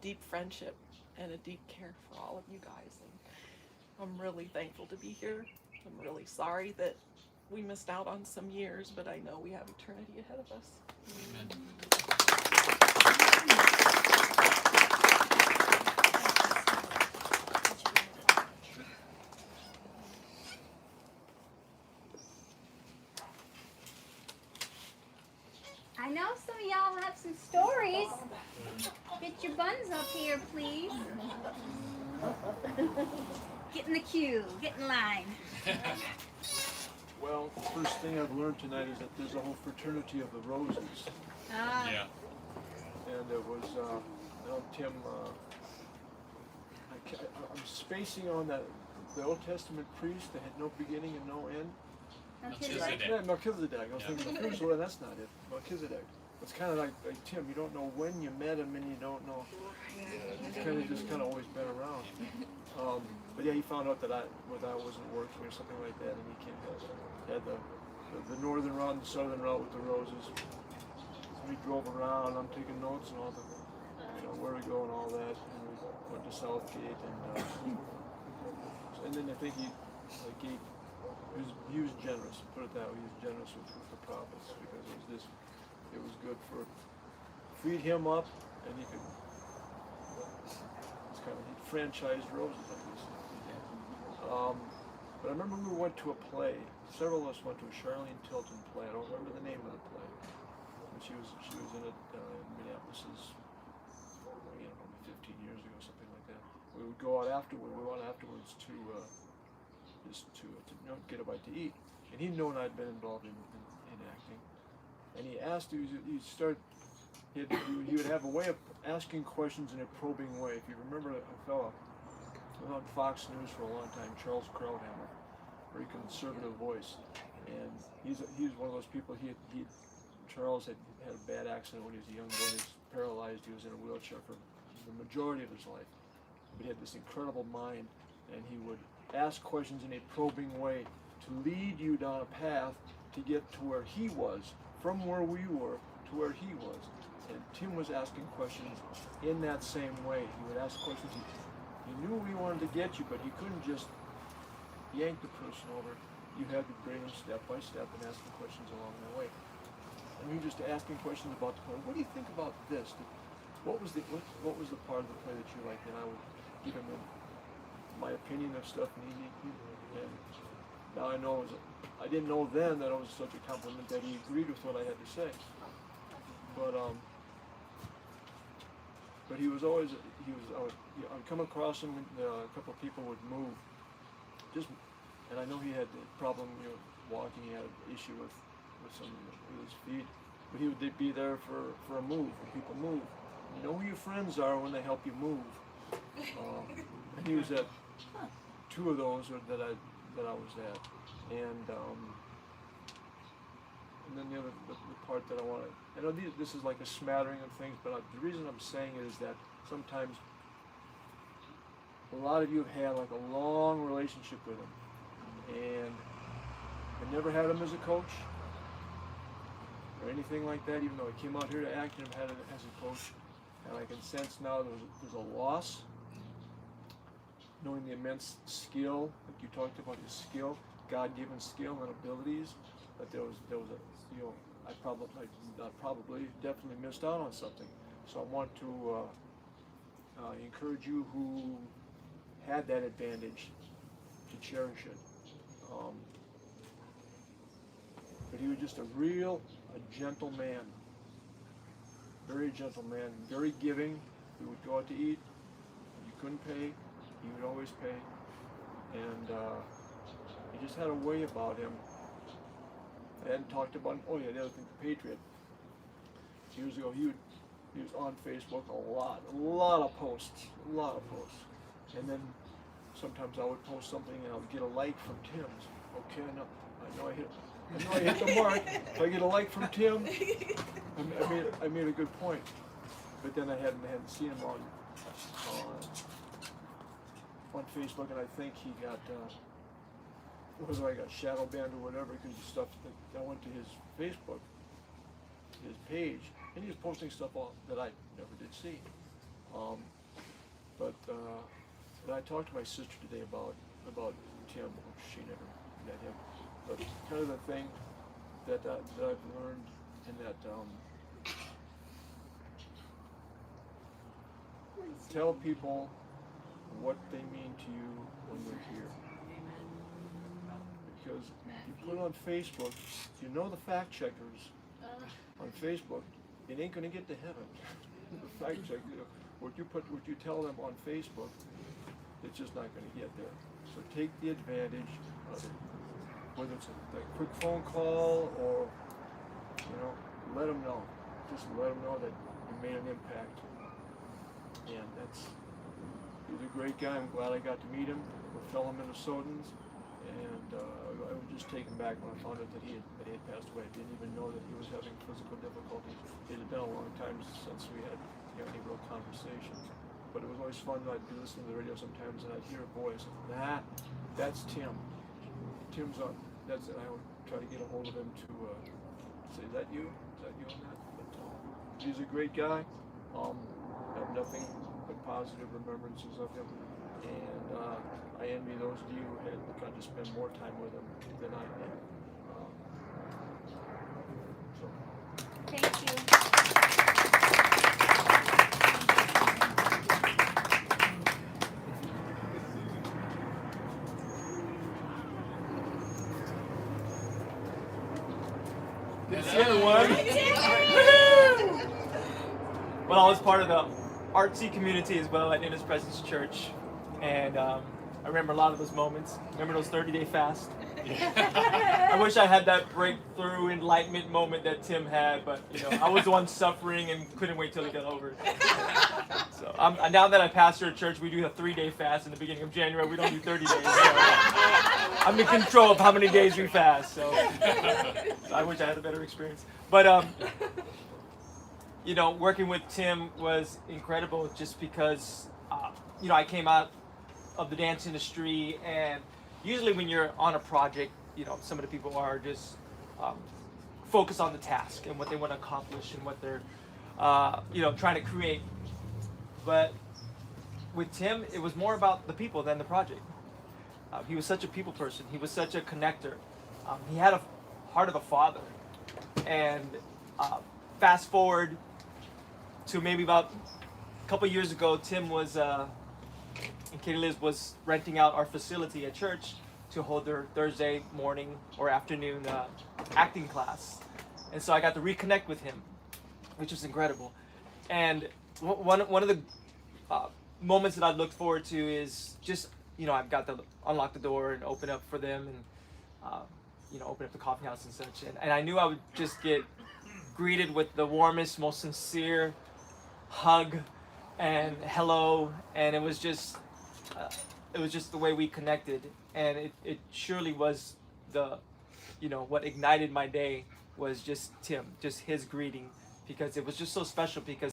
Speaker 14: deep friendship and a deep care for all of you guys. And I'm really thankful to be here. I'm really sorry that we missed out on some years, but I know we have eternity ahead of us.
Speaker 7: Amen.
Speaker 8: I know some of y'all have some stories. Get your buns up here, please. Get in the queue. Get in line.
Speaker 21: Well, the first thing I've learned tonight is that there's a whole fraternity of the Roses.
Speaker 7: Yeah.
Speaker 21: And it was, now Tim, I'm spacing on that, the Old Testament priest that had no beginning and no end.
Speaker 8: Melchizedek.
Speaker 21: Yeah, Melchizedek. I was
Speaker 8: Yeah.
Speaker 21: thinking Methuselah, that's not it. Melchizedek. It's kind of like Tim, you don't know when you met him and you don't know. It's kind of always been around. But yeah, he found out that I wasn't working or something like that, and he came had the northern route and the southern route with the Roses. So we drove around. I'm taking notes and all the, where we go and all that. And we went to Southgate, and then I think he was generous. Put it that way, he was generous with the profits because it was good for feed him up, and he could. It's kind of he franchised Roses, I guess. But I remember we went to a play. Several of us went to a Charlene Tilton play. I don't remember the name of the play. And she was in it in Minneapolis, 15 years ago, something like that. We would go out afterward. We went afterwards to get a bite to eat. And he'd known I'd been involved in acting. And he asked, he would have a way of asking questions in a probing way. If you remember a fellow who was on Fox News for a long time, Charles Krauthammer, very conservative voice. And he's one of those people, Charles had a bad accident when he was a young boy. He was paralyzed. He was in a wheelchair for the majority of his life. But he had this incredible mind, and he would ask questions in a probing way to lead you down a path to get to where he was, from where we were to where he was. And Tim was asking questions in that same way. He would ask questions. He knew we wanted to get you, but he couldn't just yank the person over. You had to bring him step by step and ask him questions along the way. And we were just asking questions about the play. What do you think about this? What was the part of the play that you liked? And I would give him my opinion of stuff, and now I know I didn't know then that it was such a compliment that he agreed with what I had to say. But he was always I'd come across him. A couple of people would move, and I know he had a problem, walking. He had an issue with his feet, but they'd be there for a move. When people move, you know who your friends are when they help you move. And he was at two of those that I was at, and then the part that I want to. I know this is like a smattering of things, but the reason I'm saying it is that sometimes a lot of you have had like a long relationship with him, and I never had him as a coach or anything like that, even though he came out here to act and had him as a coach. And I can sense now there's a loss, knowing the immense skill, like you talked about his skill, God-given skill and abilities, that there was I probably definitely missed out on something. So I want to encourage you who had that advantage to cherish it. But he was just a gentle man, very gentle man, very giving. We would go out to eat. You couldn't pay, he would always pay. And he just had a way about him. I hadn't talked about him. Oh yeah, the other thing, the Patriot. Years ago, he was on Facebook a lot of posts. And then sometimes I would post something and I would get a like from Tim's. Okay, I know I hit the mark. If I get a like from Tim, I made a good point. But then I hadn't seen him on Facebook, and I think he got whether I got shadow banned or whatever because of stuff that I went to his Facebook, his page, and he was posting stuff that I never did see. And I talked to my sister today about Tim. She never met him, but kind of the thing that I've learned and that tell people what they mean to you when they're here. Because you put it on Facebook, you know the fact checkers on Facebook, it ain't gonna get to heaven. The fact check, what you tell them on Facebook, it's just not gonna get there. So take the advantage of it. Whether it's a quick phone call or, let them know. Just let them know that you made an impact. And he's a great guy. I'm glad I got to meet him. We're fellow Minnesotans. And I was just taken back when I found out that he had passed away. I didn't even know that he was having physical difficulties. It had been a long time since we had any real conversation. But it was always fun. I'd be listening to the radio sometimes and I'd hear a voice. That's Tim. Tim's on. That's it. I would try to get a hold of him to say, is that you? Is that you on that? But he's a great guy. I have nothing but positive remembrances of him. And I envy those of you who had got to spend more time with him than I did.
Speaker 1: Thank you.
Speaker 5: Good to see everyone. Well, I was part of the artsy community as well at In His Presence Church, and I remember a lot of those moments. Remember those 30-day fasts? I wish I had that breakthrough enlightenment moment that Tim had, but I was the one suffering and couldn't wait till he got over it. So now that I pastor a church, we do a 3-day fast in the beginning of January. We don't do 30 days. So I'm in control of how many days we fast. So I wish I had a better experience. But working with Tim was incredible just because I came out of the dance industry, and usually when you're on a project, some of the people are just focused on the task and what they want to accomplish and what they're trying to create. But with Tim, it was more about the people than the project. He was such a people person. He was such a connector. He had a heart of a father. And fast forward to maybe about a couple years ago, Tim was and Katie Liz was renting out our facility at church to hold their Thursday morning or afternoon acting class. And so I got to reconnect with him, which was incredible. And one of the moments that I've looked forward to is just, I've got to unlock the door and open up for them and, open up the coffee house and such. And I knew I would just get greeted with the warmest, most sincere hug and hello. And it was just the way we connected. And it surely was what ignited my day was just Tim, just his greeting, because it was just so special because